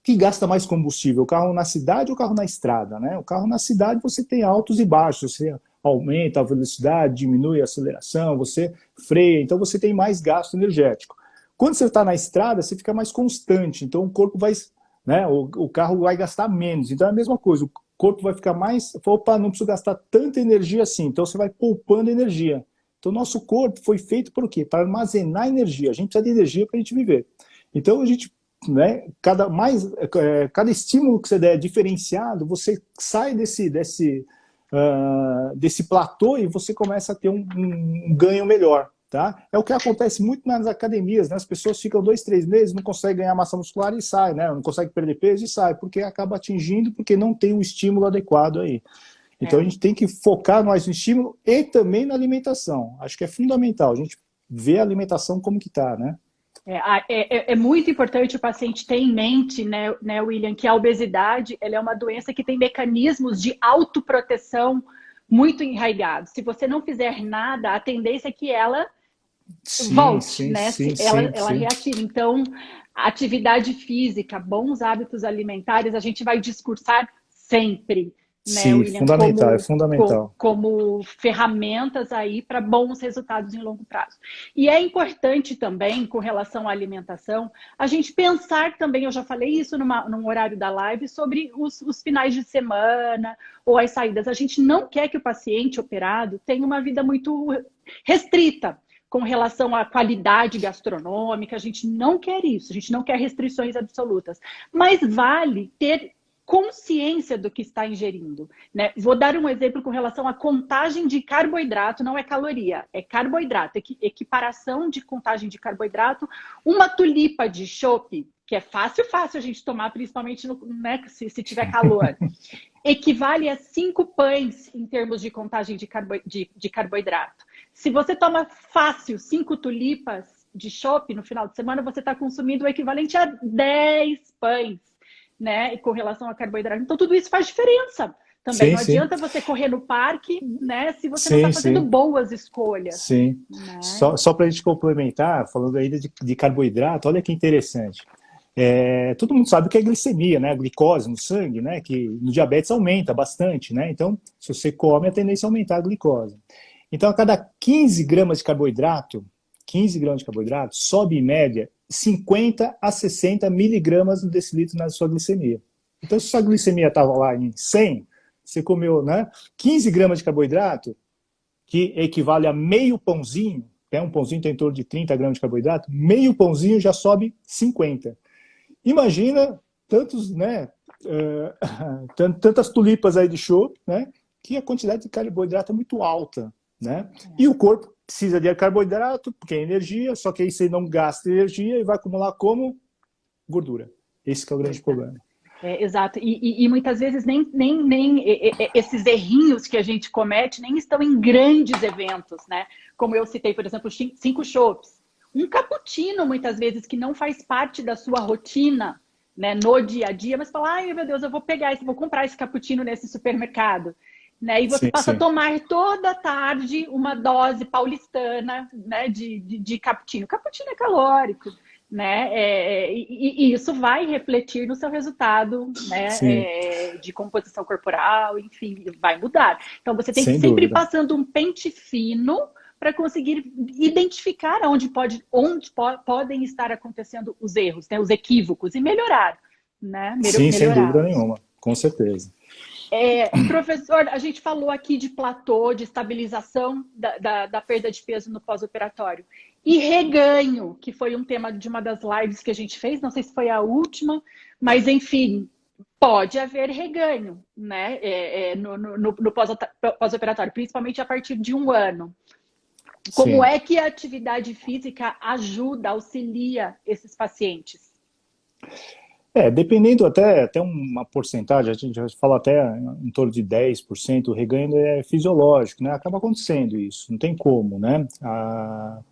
Que gasta mais combustível, o carro na cidade ou o carro na estrada, né? O carro na cidade você tem altos e baixos, você aumenta a velocidade, diminui a aceleração, você freia, então você tem mais gasto energético. Quando você está na estrada, você fica mais constante, então o corpo vai, né? O carro vai gastar menos, então é a mesma coisa, o corpo vai ficar mais, não preciso gastar tanta energia assim, então você vai poupando energia. Então, o nosso corpo foi feito por quê? Para armazenar energia. A gente precisa de energia para a gente viver. Então, a gente, né, cada estímulo que você der diferenciado, você sai desse platô e você começa a ter um ganho melhor. Tá? É o que acontece muito nas academias, né? As pessoas ficam 2, 3 meses, não conseguem ganhar massa muscular e sai, né? Não conseguem perder peso e sai, porque acaba atingindo, porque não tem o estímulo adequado aí. Então a gente tem que focar mais no estímulo e também na alimentação. Acho que é fundamental a gente ver a alimentação como que está, né? É muito importante o paciente ter em mente, né, William, que a obesidade ela é uma doença que tem mecanismos de autoproteção muito enraigados. Se você não fizer nada, a tendência é que ela volte, né? Ela reative. Então, atividade física, bons hábitos alimentares, a gente vai discursar sempre. Né, Sim, William, é fundamental. Como ferramentas aí para bons resultados em longo prazo. E é importante também, com relação à alimentação, a gente pensar também, eu já falei isso num horário da live, sobre os finais de semana ou as saídas. A gente não quer que o paciente operado tenha uma vida muito restrita com relação à qualidade gastronômica, a gente não quer isso, a gente não quer restrições absolutas. Mas vale ter consciência do que está ingerindo, né? Vou dar um exemplo com relação à contagem de carboidrato, não é caloria, é carboidrato, equiparação de contagem de carboidrato. Uma tulipa de chopp, que é fácil a gente tomar, principalmente né, se tiver calor, equivale a 5 pães em termos de contagem de carboidrato. Se você toma fácil 5 tulipas de chopp no final de semana, você está consumindo o equivalente a 10 pães. Né, com relação a carboidrato. Então, tudo isso faz diferença também. Não adianta você correr no parque, né, se você não está fazendo boas escolhas. Sim. Né? Só para a gente complementar, falando ainda de carboidrato, olha que interessante. Todo mundo sabe o que é glicemia, né? A glicose no sangue, né? Que no diabetes aumenta bastante, né? Então, se você come, a tendência é aumentar a glicose. Então, a cada 15 gramas de carboidrato, sobe em média 50 a 60 miligramas no decilitro na sua glicemia. Então, se sua glicemia estava lá em 100, você comeu, né, 15 gramas de carboidrato, que equivale a meio pãozinho, um pãozinho tem em torno de 30 gramas de carboidrato, meio pãozinho já sobe 50. Imagina tantos, né, tantas tulipas aí de chopp, né, que a quantidade de carboidrato é muito alta, né? E o corpo precisa de carboidrato, porque é energia, só que aí você não gasta energia e vai acumular como gordura. Esse que é o grande problema. Exato. E muitas vezes nem esses errinhos que a gente comete nem estão em grandes eventos, né? Como eu citei, por exemplo, 5 chopps. um cappuccino, muitas vezes, que não faz parte da sua rotina, né, no dia a dia, mas fala, ai meu Deus, eu vou pegar esse, vou comprar esse cappuccino nesse supermercado. Né? E você Sim, passa a sim. tomar toda tarde uma dose paulistana, né, de cappuccino. Cappuccino é calórico, né? E isso vai refletir no seu resultado, né, Sim, de composição corporal, enfim, vai mudar. Então você tem que sem sempre ir dúvida. passando um pente fino para conseguir identificar podem estar acontecendo os erros, né, os equívocos e melhorar, né? Sim, sem dúvida Melhorá-los. nenhuma, com certeza. Professor, a gente falou aqui de platô, de estabilização da perda de peso no pós-operatório. E reganho, que foi um tema de uma das lives que a gente fez, não sei se foi a última, mas enfim, pode haver reganho, né? No pós-operatório, principalmente a partir de 1 ano. Como Sim. é que a atividade física ajuda, auxilia esses pacientes? Dependendo até uma porcentagem, a gente já fala até em torno de 10%, o reganho é fisiológico, né? Acaba acontecendo isso, não tem como, né?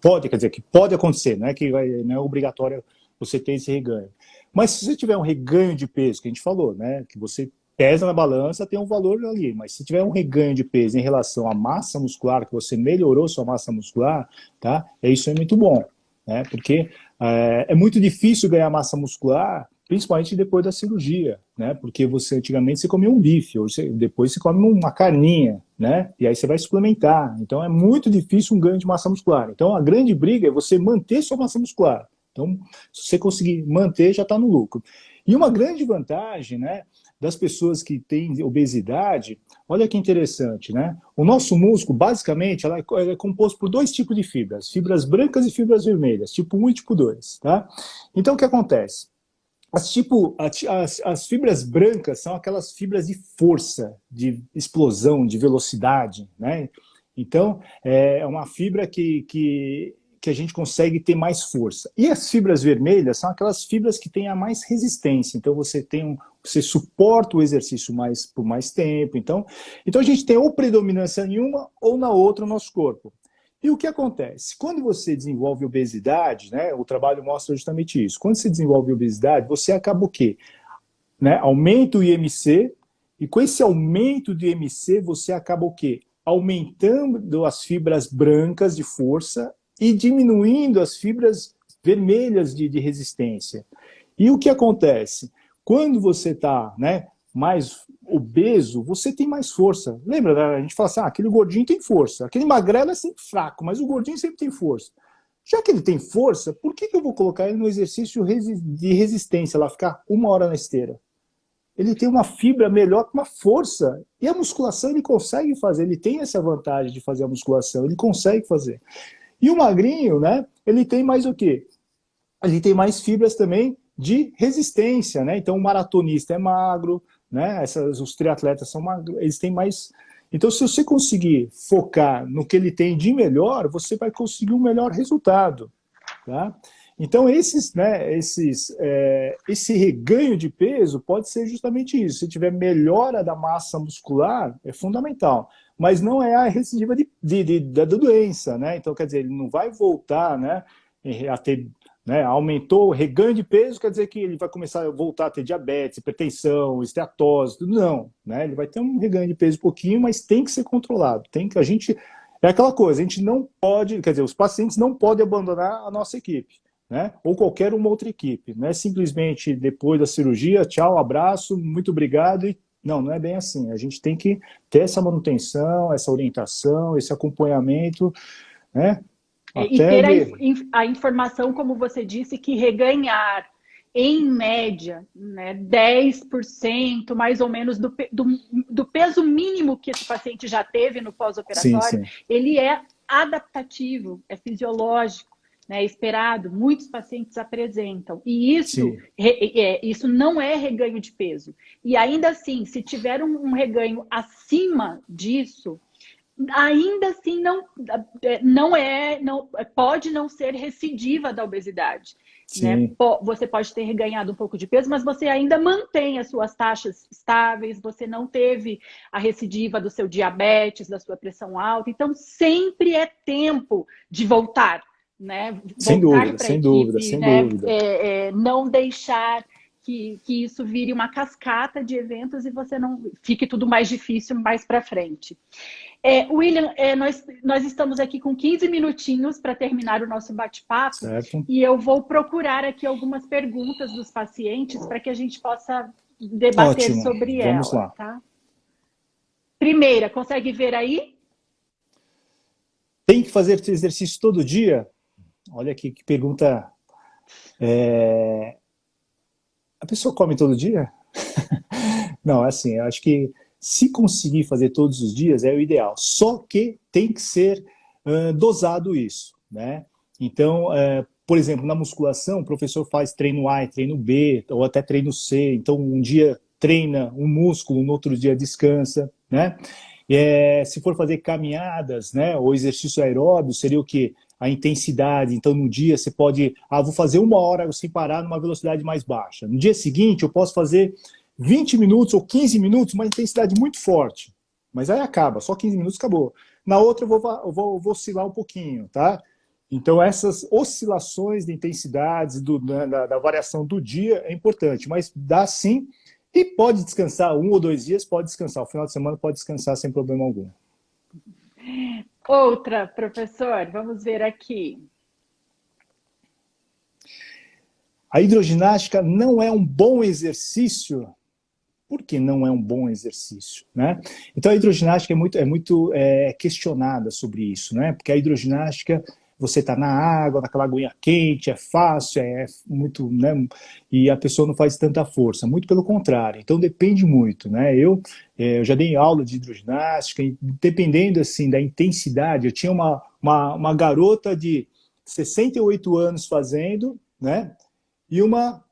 Quer dizer, que pode acontecer, não é que não é obrigatório você ter esse reganho. Mas se você tiver um reganho de peso, que a gente falou, né? Que você pesa na balança, tem um valor ali, mas se tiver um reganho de peso em relação à massa muscular, que você melhorou sua massa muscular, tá? Isso é muito bom, né? Porque é muito difícil ganhar massa muscular, principalmente depois da cirurgia, né? Porque antigamente você comia um bife, hoje depois você come uma carninha, né? E aí você vai suplementar. Então é muito difícil um ganho de massa muscular. Então a grande briga é você manter sua massa muscular. Então, se você conseguir manter, já está no lucro. E uma grande vantagem, né, das pessoas que têm obesidade, olha que interessante, né? O nosso músculo, basicamente, ela é composto por 2 tipos de fibras brancas e fibras vermelhas, tipo 1 e tipo 2, tá? Então, o que acontece? As fibras brancas são aquelas fibras de força, de explosão, de velocidade, né? Então, é uma fibra que a gente consegue ter mais força. E as fibras vermelhas são aquelas fibras que têm a mais resistência. Então, você suporta o exercício por mais tempo. Então a gente tem ou predominância em uma ou na outra no nosso corpo. E o que acontece? Quando você desenvolve obesidade, né, o trabalho mostra justamente isso. Quando você desenvolve obesidade, você acaba o quê? Né, aumenta o IMC, e com esse aumento do IMC, você acaba o quê? Aumentando as fibras brancas de força e diminuindo as fibras vermelhas de resistência. E o que acontece? Quando você está, né, mais obeso, você tem mais força. Lembra, né? A gente fala assim, aquele gordinho tem força, aquele magrelo é sempre fraco, mas o gordinho sempre tem força. Já que ele tem força, por que eu vou colocar ele no exercício de resistência, lá ficar 1 hora na esteira? Ele tem uma fibra melhor com uma força. E a musculação ele consegue fazer, ele tem essa vantagem de fazer a musculação, ele consegue fazer. E o magrinho, né, ele tem mais o quê? Ele tem mais fibras também de resistência, né? Então o maratonista é magro, né? Os triatletas são magros, eles têm mais. Então, se você conseguir focar no que ele tem de melhor, você vai conseguir um melhor resultado, tá? Então, esse reganho de peso pode ser justamente isso. Se tiver melhora da massa muscular, é fundamental. Mas não é a recidiva da doença, né? Então, quer dizer, ele não vai voltar, né, a ter, né, aumentou o reganho de peso, quer dizer que ele vai começar a voltar a ter diabetes, hipertensão, esteatose, tudo não, né? Ele vai ter um reganho de peso um pouquinho, mas tem que ser controlado. É aquela coisa, a gente não pode, quer dizer, os pacientes não podem abandonar a nossa equipe, né? Ou qualquer uma outra equipe. Não é simplesmente depois da cirurgia, tchau, abraço, muito obrigado. Não é bem assim. A gente tem que ter essa manutenção, essa orientação, esse acompanhamento, né? E ter a informação, como você disse, que reganhar, em média, né, 10% mais ou menos do peso mínimo que esse paciente já teve no pós-operatório, ele é adaptativo, é fisiológico, né, esperado. Muitos pacientes apresentam. E isso não é reganho de peso. E ainda assim, se tiver um reganho acima disso, ainda assim pode não ser recidiva da obesidade. Né? Você pode ter ganhado um pouco de peso, mas você ainda mantém as suas taxas estáveis, você não teve a recidiva do seu diabetes, da sua pressão alta, então sempre é tempo de voltar. né? Sem Voltar dúvida, para a sem equipe, dúvida, sem né? dúvida. Não deixar que isso vire uma cascata de eventos e você não fique tudo mais difícil mais para frente. William, nós estamos aqui com 15 minutinhos para terminar o nosso bate-papo Certo. e eu vou procurar aqui algumas perguntas dos pacientes para que a gente possa debater Ótimo, sobre vamos ela, lá. tá? Primeira, consegue ver aí? Tem que fazer esse exercício todo dia? Olha aqui que pergunta. A pessoa come todo dia? Não, assim, eu acho que se conseguir fazer todos os dias é o ideal. Só que tem que ser dosado isso, né? Então, por exemplo, na musculação, o professor faz treino A e treino B, ou até treino C. Então, um dia treina um músculo, no outro dia descansa, né? Se for fazer caminhadas, né, ou exercício aeróbio, seria o quê? A intensidade. Então, no dia você pode... vou fazer 1 hora sem parar numa velocidade mais baixa. No dia seguinte, eu posso fazer 20 minutos ou 15 minutos, uma intensidade muito forte. Mas aí acaba, só 15 minutos acabou. Na outra eu vou oscilar um pouquinho, tá? Então, essas oscilações de intensidades, da variação do dia é importante, mas dá sim, e pode descansar 1 ou 2 dias, pode descansar. O final de semana pode descansar sem problema algum. Outra, professor, vamos ver aqui. A hidroginástica não é um bom exercício? Por que não é um bom exercício, né? Então, a hidroginástica é muito questionada sobre isso, né? Porque a hidroginástica, você está na água, naquela aguinha quente, é fácil, é muito, né? E a pessoa não faz tanta força, muito pelo contrário. Então, depende muito, né? Eu já dei aula de hidroginástica, e dependendo, assim, da intensidade, eu tinha uma garota de 68 anos fazendo, né? E uma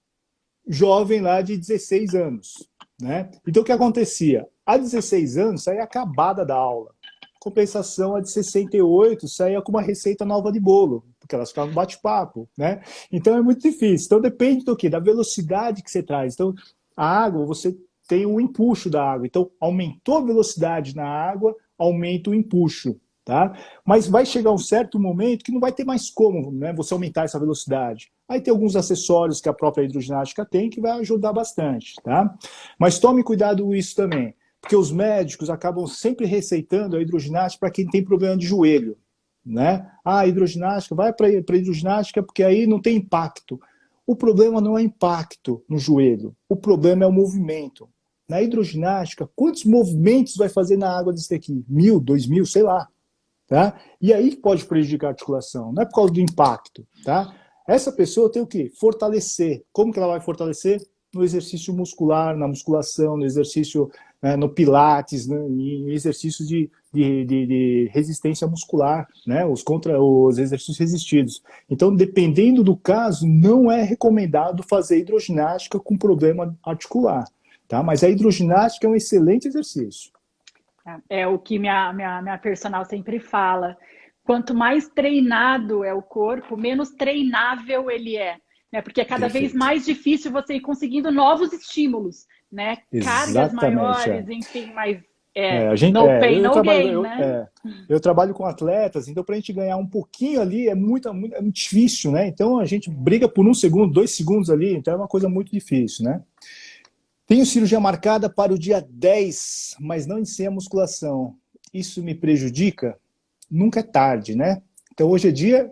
jovem lá de 16 anos, né? Então, o que acontecia? A 16 anos saía acabada da aula. Compensação, a de 68 saía com uma receita nova de bolo, porque elas ficavam no bate-papo, né? Então, é muito difícil. Então, depende do quê? Da velocidade que você traz. Então, a água, você tem o empuxo da água. Então, aumentou a velocidade na água, aumenta o empuxo, tá? Mas vai chegar um certo momento que não vai ter mais como, né, você aumentar essa velocidade. Aí tem alguns acessórios que a própria hidroginástica tem que vai ajudar bastante, tá? Mas tome cuidado com isso também, porque os médicos acabam sempre receitando a hidroginástica para quem tem problema de joelho, né? A hidroginástica, vai para a hidroginástica porque aí não tem impacto. O problema não é impacto no joelho, o problema é o movimento. Na hidroginástica, quantos movimentos vai fazer na água desse aqui? 1.000, 2.000, sei lá. Tá? E aí pode prejudicar a articulação, não é por causa do impacto, tá? Essa pessoa tem o quê? Fortalecer. Como que ela vai fortalecer? No exercício muscular, na musculação, no exercício, né, no pilates, né, em exercícios de resistência muscular, né, os exercícios resistidos. Então, dependendo do caso, não é recomendado fazer hidroginástica com problema articular, tá? Mas a hidroginástica é um excelente exercício. É o que minha personal sempre fala. Quanto mais treinado é o corpo, menos treinável ele é, né? Porque é cada vez mais difícil você ir conseguindo novos estímulos, né? Cargas maiores, enfim, mas no pain, no gain, né? Eu trabalho com atletas, então para a gente ganhar um pouquinho ali é muito difícil, né? Então a gente briga por 1 segundo, 2 segundos ali, então é uma coisa muito difícil, né? Tenho cirurgia marcada para o dia 10, mas não iniciei a musculação. Isso me prejudica? Nunca é tarde, né? Então hoje é dia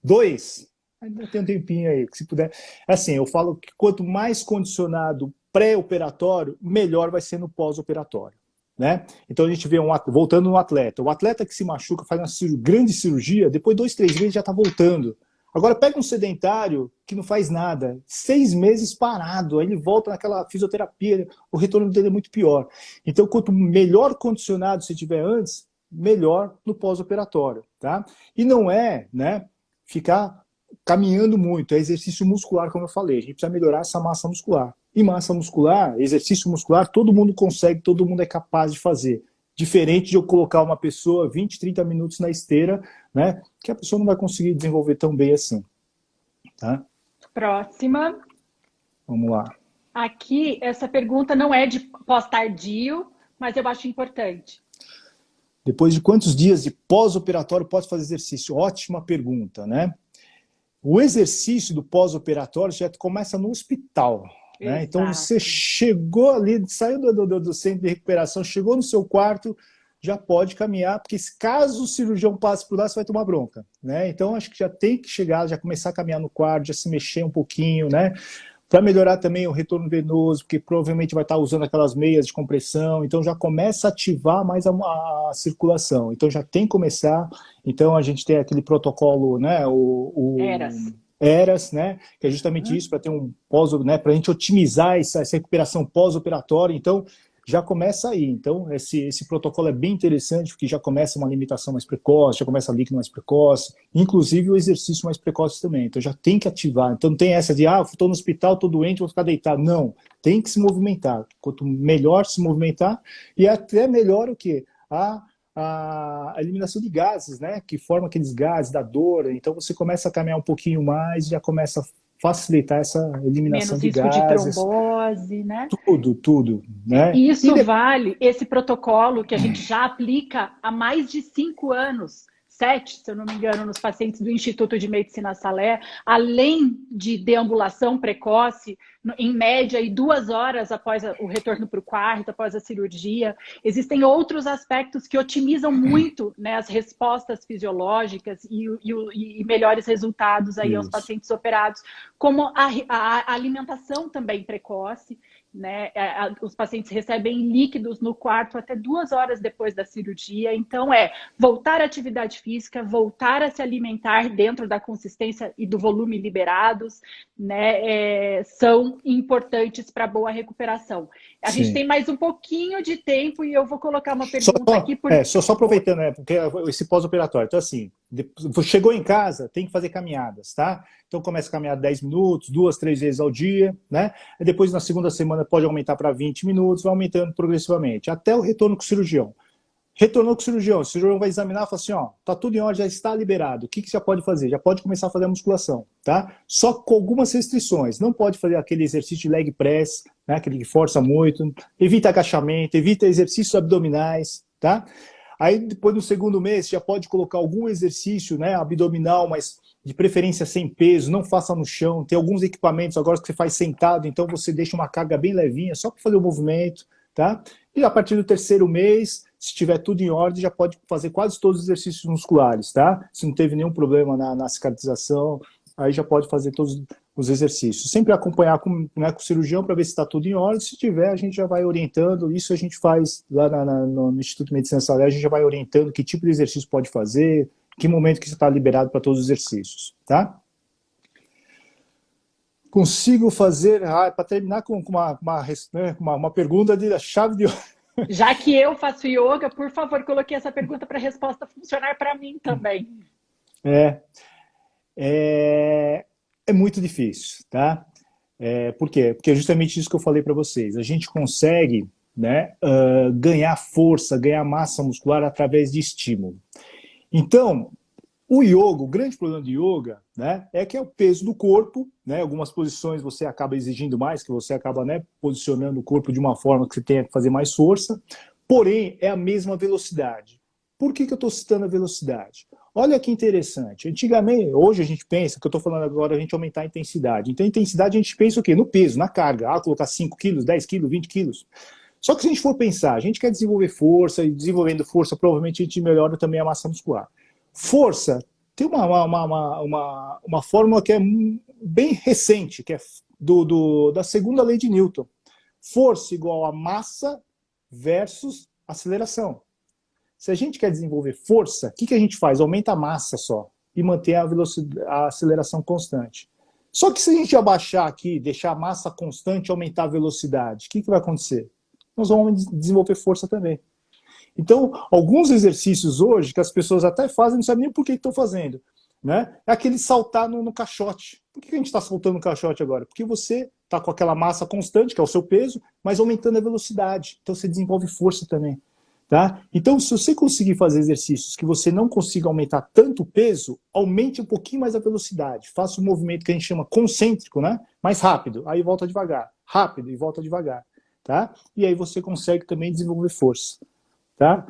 2. Ainda tem um tempinho aí, que se puder. Assim, eu falo que quanto mais condicionado pré-operatório, melhor vai ser no pós-operatório, né? Então a gente vê, voltando no atleta. O atleta que se machuca, faz uma grande cirurgia, depois 2, 3 meses já está voltando. Agora pega um sedentário que não faz nada, 6 meses parado, aí ele volta naquela fisioterapia, o retorno dele é muito pior. Então, quanto melhor condicionado você tiver antes, melhor no pós-operatório, tá? E não é, né, ficar caminhando muito, é exercício muscular, como eu falei, a gente precisa melhorar essa massa muscular. E massa muscular, exercício muscular, todo mundo consegue, todo mundo é capaz de fazer. Diferente de eu colocar uma pessoa 20, 30 minutos na esteira, né, que a pessoa não vai conseguir desenvolver tão bem assim. Tá? Próxima. Vamos lá. Aqui, essa pergunta não é de pós-tardio, mas eu acho importante. Depois de quantos dias de pós-operatório pode fazer exercício? Ótima pergunta, né? O exercício do pós-operatório já começa no hospital. Né? Então, você chegou ali, saiu do centro de recuperação, chegou no seu quarto, já pode caminhar, porque caso o cirurgião passe por lá, você vai tomar bronca. Né? Então, acho que já tem que chegar, já começar a caminhar no quarto, já se mexer um pouquinho, né? Para melhorar também o retorno venoso, porque provavelmente vai estar usando aquelas meias de compressão, então já começa a ativar mais a circulação. Então já tem que começar, então a gente tem aquele protocolo, né, o ERAS, né, que é justamente isso, para ter um pós, né, para a gente otimizar essa recuperação pós-operatória, então já começa aí. Então esse protocolo é bem interessante, porque já começa uma limitação mais precoce, já começa a líquido mais precoce, inclusive o exercício mais precoce também. Então já tem que ativar. Então não tem essa de, estou no hospital, estou doente, vou ficar deitado. Não, tem que se movimentar. Quanto melhor se movimentar, e até melhor o quê? A eliminação de gases, né, que forma aqueles gases da dor. Então você começa a caminhar um pouquinho mais, já começa a facilitar essa eliminação de gases. Menos risco de trombose, né? Tudo, né? E isso vale, esse protocolo que a gente já aplica há mais de 5 anos, 7, se eu não me engano, nos pacientes do Instituto de Medicina Salé, além de deambulação precoce, em média, 2 horas após o retorno para o quarto, após a cirurgia. Existem outros aspectos que otimizam muito, né, as respostas fisiológicas e melhores resultados aí aos pacientes operados, como a alimentação também precoce. Né? Os pacientes recebem líquidos no quarto até 2 horas depois da cirurgia. Então, voltar à atividade física, voltar a se alimentar dentro da consistência e do volume liberados, né? São importantes para boa recuperação. A gente tem mais um pouquinho de tempo e eu vou colocar uma pergunta aqui. Só aproveitando, né? Porque esse pós-operatório. Então, assim, chegou em casa, tem que fazer caminhadas, tá? Então começa a caminhar 10 minutos, 2, 3 vezes ao dia, né? E depois na segunda semana pode aumentar para 20 minutos, vai aumentando progressivamente, até o retorno com o cirurgião. Retornou com o cirurgião vai examinar e fala assim, tá tudo em ordem, já está liberado. O que você já pode fazer? Já pode começar a fazer a musculação, tá? Só com algumas restrições. Não pode fazer aquele exercício de leg press, né? Aquele que força muito. Evita agachamento, evita exercícios abdominais, tá? Aí depois no segundo mês já pode colocar algum exercício, né, abdominal, mas de preferência sem peso, não faça no chão. Tem alguns equipamentos agora que você faz sentado, então você deixa uma carga bem levinha, só para fazer o movimento, tá? E a partir do terceiro mês, se tiver tudo em ordem, já pode fazer quase todos os exercícios musculares, tá? Se não teve nenhum problema na cicatrização, aí já pode fazer todos os exercícios. Sempre acompanhar com o cirurgião para ver se está tudo em ordem. Se tiver, a gente já vai orientando. Isso a gente faz lá no Instituto de Medicina Salé, a gente já vai orientando que tipo de exercício pode fazer, que momento que você está liberado para todos os exercícios, tá? Consigo fazer, para terminar com uma pergunta de chave de ouro. Já que eu faço yoga, por favor, coloquei essa pergunta para a resposta funcionar para mim também. É muito difícil, tá? Por quê? Porque é justamente isso que eu falei para vocês. A gente consegue, né, ganhar força, ganhar massa muscular através de estímulo. Então, o yoga, o grande problema do yoga, né, é que é o peso do corpo, né? Algumas posições você acaba exigindo mais, que você acaba, né, posicionando o corpo de uma forma que você tenha que fazer mais força, porém é a mesma velocidade. Por que eu estou citando a velocidade? Olha que interessante. Antigamente, hoje a gente pensa, que eu estou falando agora, a gente aumentar a intensidade. Então, a intensidade a gente pensa o quê? No peso, na carga. Colocar 5 quilos, 10 quilos, 20 quilos. Só que se a gente for pensar, a gente quer desenvolver força, e desenvolvendo força, provavelmente a gente melhora também a massa muscular. Força tem uma fórmula que é bem recente, que é da segunda lei de Newton. Força igual a massa versus aceleração. Se a gente quer desenvolver força, o que a gente faz? Aumenta a massa só e mantém a aceleração constante. Só que se a gente abaixar aqui, deixar a massa constante e aumentar a velocidade, o que vai acontecer? Nós vamos desenvolver força também. Então, alguns exercícios hoje que as pessoas até fazem, não sabem nem por que estão fazendo, né? É aquele saltar no caixote. Por que a gente está saltando no caixote agora? Porque você está com aquela massa constante, que é o seu peso, mas aumentando a velocidade. Então, você desenvolve força também. Tá? Então, se você conseguir fazer exercícios que você não consiga aumentar tanto o peso, aumente um pouquinho mais a velocidade. Faça um movimento que a gente chama concêntrico, né? Mais rápido, aí volta devagar. Rápido e volta devagar. Tá? E aí você consegue também desenvolver força. Tá?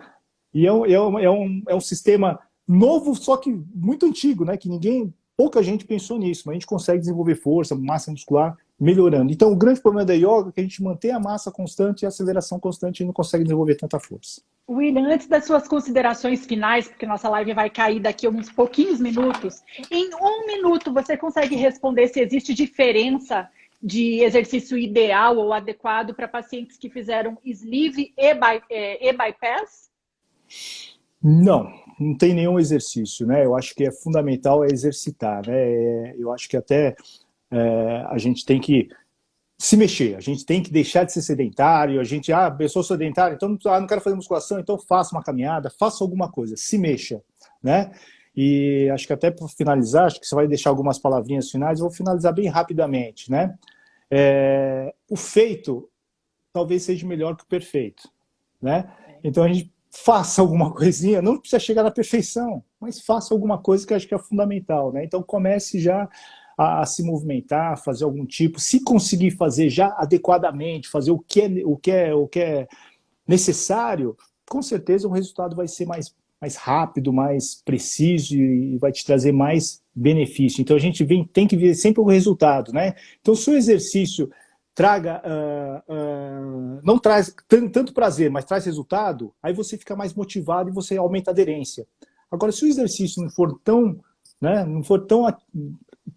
E é um sistema novo, só que muito antigo, né? Que ninguém pouca gente pensou nisso, mas a gente consegue desenvolver força, massa muscular, melhorando. Então, o grande problema da yoga é que a gente mantém a massa constante e a aceleração constante e não consegue desenvolver tanta força. William, antes das suas considerações finais, porque nossa live vai cair daqui a uns pouquinhos minutos, em 1 minuto você consegue responder se existe diferença de exercício ideal ou adequado para pacientes que fizeram sleeve e bypass? Não tem nenhum exercício, né? Eu acho que é fundamental exercitar, né? Eu acho que até a gente tem que se mexer, a gente tem que deixar de ser sedentário, eu sou sedentário, então não quero fazer musculação, então faça uma caminhada, faça alguma coisa, se mexa, né? E acho que até para finalizar, acho que você vai deixar algumas palavrinhas finais, eu vou finalizar bem rapidamente, né? O feito talvez seja melhor que o perfeito, né? Então a gente faça alguma coisinha, não precisa chegar na perfeição, mas faça alguma coisa que eu acho que é fundamental, né? Então comece já a se movimentar, fazer algum tipo, se conseguir fazer já adequadamente, fazer o que é necessário, com certeza o resultado vai ser mais rápido, mais preciso e vai te trazer mais benefício. Então a gente tem que ver sempre o resultado, né? Então se o exercício não traz tanto prazer, mas traz resultado, aí você fica mais motivado e você aumenta a aderência. Agora, se o exercício não for tão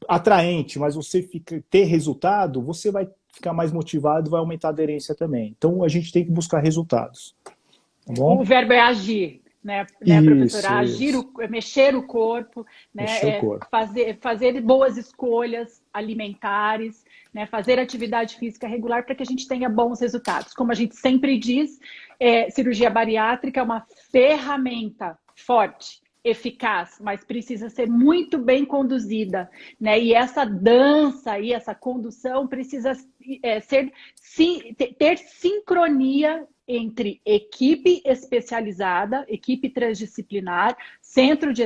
atraente, mas você ter resultado, você vai ficar mais motivado e vai aumentar a aderência também. Então, a gente tem que buscar resultados. Tá bom? O verbo é agir, né, professora? Agir, mexer o corpo, né? Fazer boas escolhas alimentares, né? Fazer atividade física regular para que a gente tenha bons resultados. Como a gente sempre diz, cirurgia bariátrica é uma ferramenta forte, eficaz, mas precisa ser muito bem conduzida, né? E essa dança e essa condução precisa ter sincronia entre equipe especializada, equipe transdisciplinar, centro de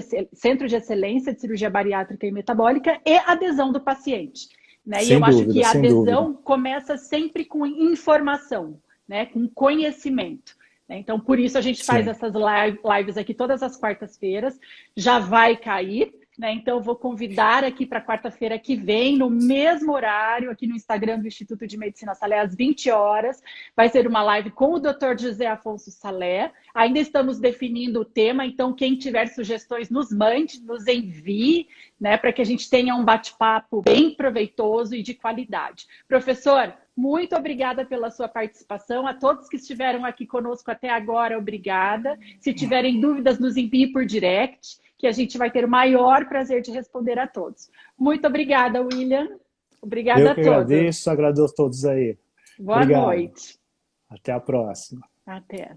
excelência de cirurgia bariátrica e metabólica e adesão do paciente, né? E eu acho que a adesão começa sempre com informação, né? Com conhecimento. Então, por isso a gente faz essas lives aqui todas as quartas-feiras, já vai cair, né? Então, eu vou convidar aqui para quarta-feira que vem, no mesmo horário, aqui no Instagram do Instituto de Medicina Salé, às 20 horas. Vai ser uma live com o Dr. José Afonso Salé. Ainda estamos definindo o tema, então quem tiver sugestões, nos mande, nos envie, né? Para que a gente tenha um bate-papo bem proveitoso e de qualidade. Professor, muito obrigada pela sua participação. A todos que estiveram aqui conosco até agora, obrigada. Se tiverem dúvidas, nos envie por direct, que a gente vai ter o maior prazer de responder a todos. Muito obrigada, William. Obrigada a todos. Eu agradeço a todos aí. Boa noite. Até a próxima. Até.